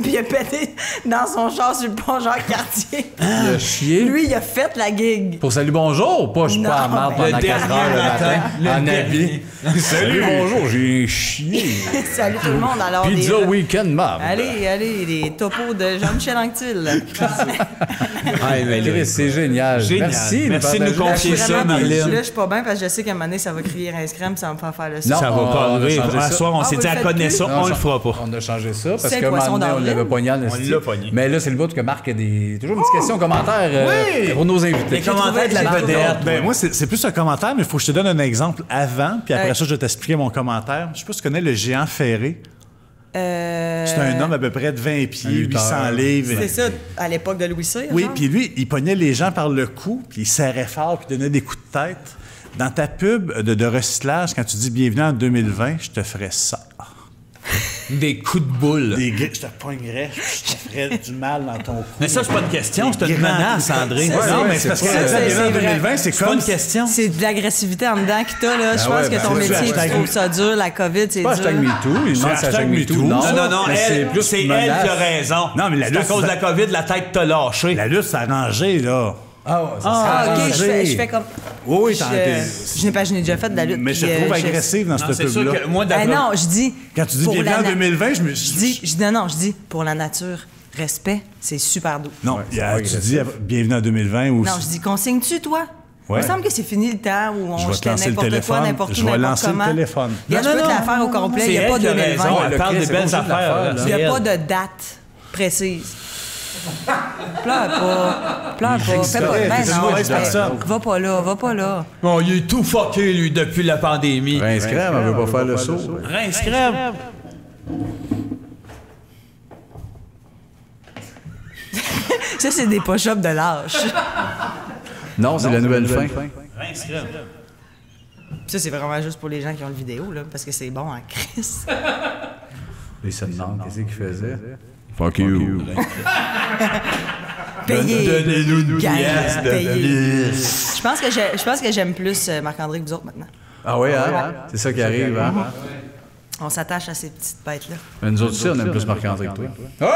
puis il a pété dans son char sur le pont Jean-Cartier. Il a chié. Lui, il a fait la gig. Pour salut, bonjour. Pas, je suis pas à Non, marde mais- pendant Le 4 heures dernier le matin. matin. En Le habit. Salut, bonjour, j'ai chié. Salut tout le monde. Alors, Pizza week-end marde. Allez, les topos de Jean-Michel Anctil. Ouais, mais là, Chris, c'est génial. Génial. Merci. Merci de nous partager. confier ça, Vraiment, Marlène. Là, je suis pas bien parce que je sais qu'à un moment donné, ça va crier Rince Crème, ça va me faire faire le son. Non. ça va on pas a arriver. changé À ça. soir, on s'est vous dit le à faites connaissance, plus? on le fera pas. On a changé ça parce C'est que le poisson maintenant, on d'avril. l'avait pogné en On esti. l'a pogné. Mais là, c'est le bout que Marc a toujours une petite question, commentaire pour nos invités. Les commentaires de la j'ai vedette. Ben, moi, c'est plus un commentaire, mais il faut que je te donne un exemple avant, puis après Ouais. ça, je vais t'expliquer mon commentaire. Je sais pas si tu connais le géant ferré. C'est un homme à peu près de 20 pieds, lutteur. 800 livres. C'est ça, à l'époque de Louis C. Oui, genre? puis lui, il pognait les gens par le cou, puis il serrait fort, puis donnait des coups de tête. Dans ta pub de recyclage, quand tu dis « Bienvenue en 2020 », je te ferais ça. Des coups de boule. Je te pognerais, je te ferais du mal dans ton cou. Mais ça, c'est pas une question, c'est une menace, André. Ouais, Non, ouais, mais c'est parce que ça, la c'est Bienvenue en vrai. 2020, c'est C'est pas comme... une question. C'est de l'agressivité en dedans qui t'a, là. Je pense que ton ben, métier, hashtag- tu trouves ça dur, la COVID, c'est Pas dur. hashtag MeToo. Il demande si hashtag MeToo. MeToo. Non, non, mais elle, c'est elle menace. qui a raison. Non, mais la c'est à lutte, cause de c'est- la COVID, la tête t'a lâché. La lutte, c'est arrangé, là. Ah, ça Ah, s'est OK, arrangé. je fais comme... Oui, oui, Je n'ai déjà fait de la lutte. Mais je puis, te trouve je- agressive dans Non, cette c'est sûr pub-là. que moi, Ben d'accord. non, je dis... Quand tu dis pour bienvenue la en na- 2020, je me je dis pour la nature, respect, c'est super doux. Non, Ouais, il y a- c'est tu vrai, dis bienvenue en 2020 ou... Non, je dis consignes-tu, toi? Ouais. Il me semble que c'est fini le temps où Je on vais te jetait lancer le n'importe quoi, téléphone. n'importe où, Je vais n'importe lancer le comment. téléphone. Regarde, je peux te la faire au complet, il n'y a pas C'est elle qui a 2020. raison, Ouais, elle le parle Chris, des c'est belles pas juste affaires. l'affaire, là. là. Il n'y C'est a pas elle. de date précise. Pleure pas. Pleure pas. Fais pas. correct, Ben t'es une non, mauvaise personne. Va pas là, va pas là. Oh, il est tout fucké, lui, depuis la pandémie. Rince Crème, elle veut pas faire le saut. Rince crème. Ça, c'est des push-ups de lâche. Non, c'est la nouvelle fin. Rince crème. Ça, c'est vraiment juste pour les gens qui ont le vidéo, là, parce que c'est bon en crise. Il se demande qu'est-ce qu'il faisait. Fuck you. Payé. Donnez-nous une pièce de plus. Je pense que j'aime plus Marc-André que vous autres maintenant. Ah oui, hein? C'est ça qui arrive, hein? On s'attache à ces petites bêtes-là. Mais nous autres aussi, on aime plus Marc-André que toi. Oh!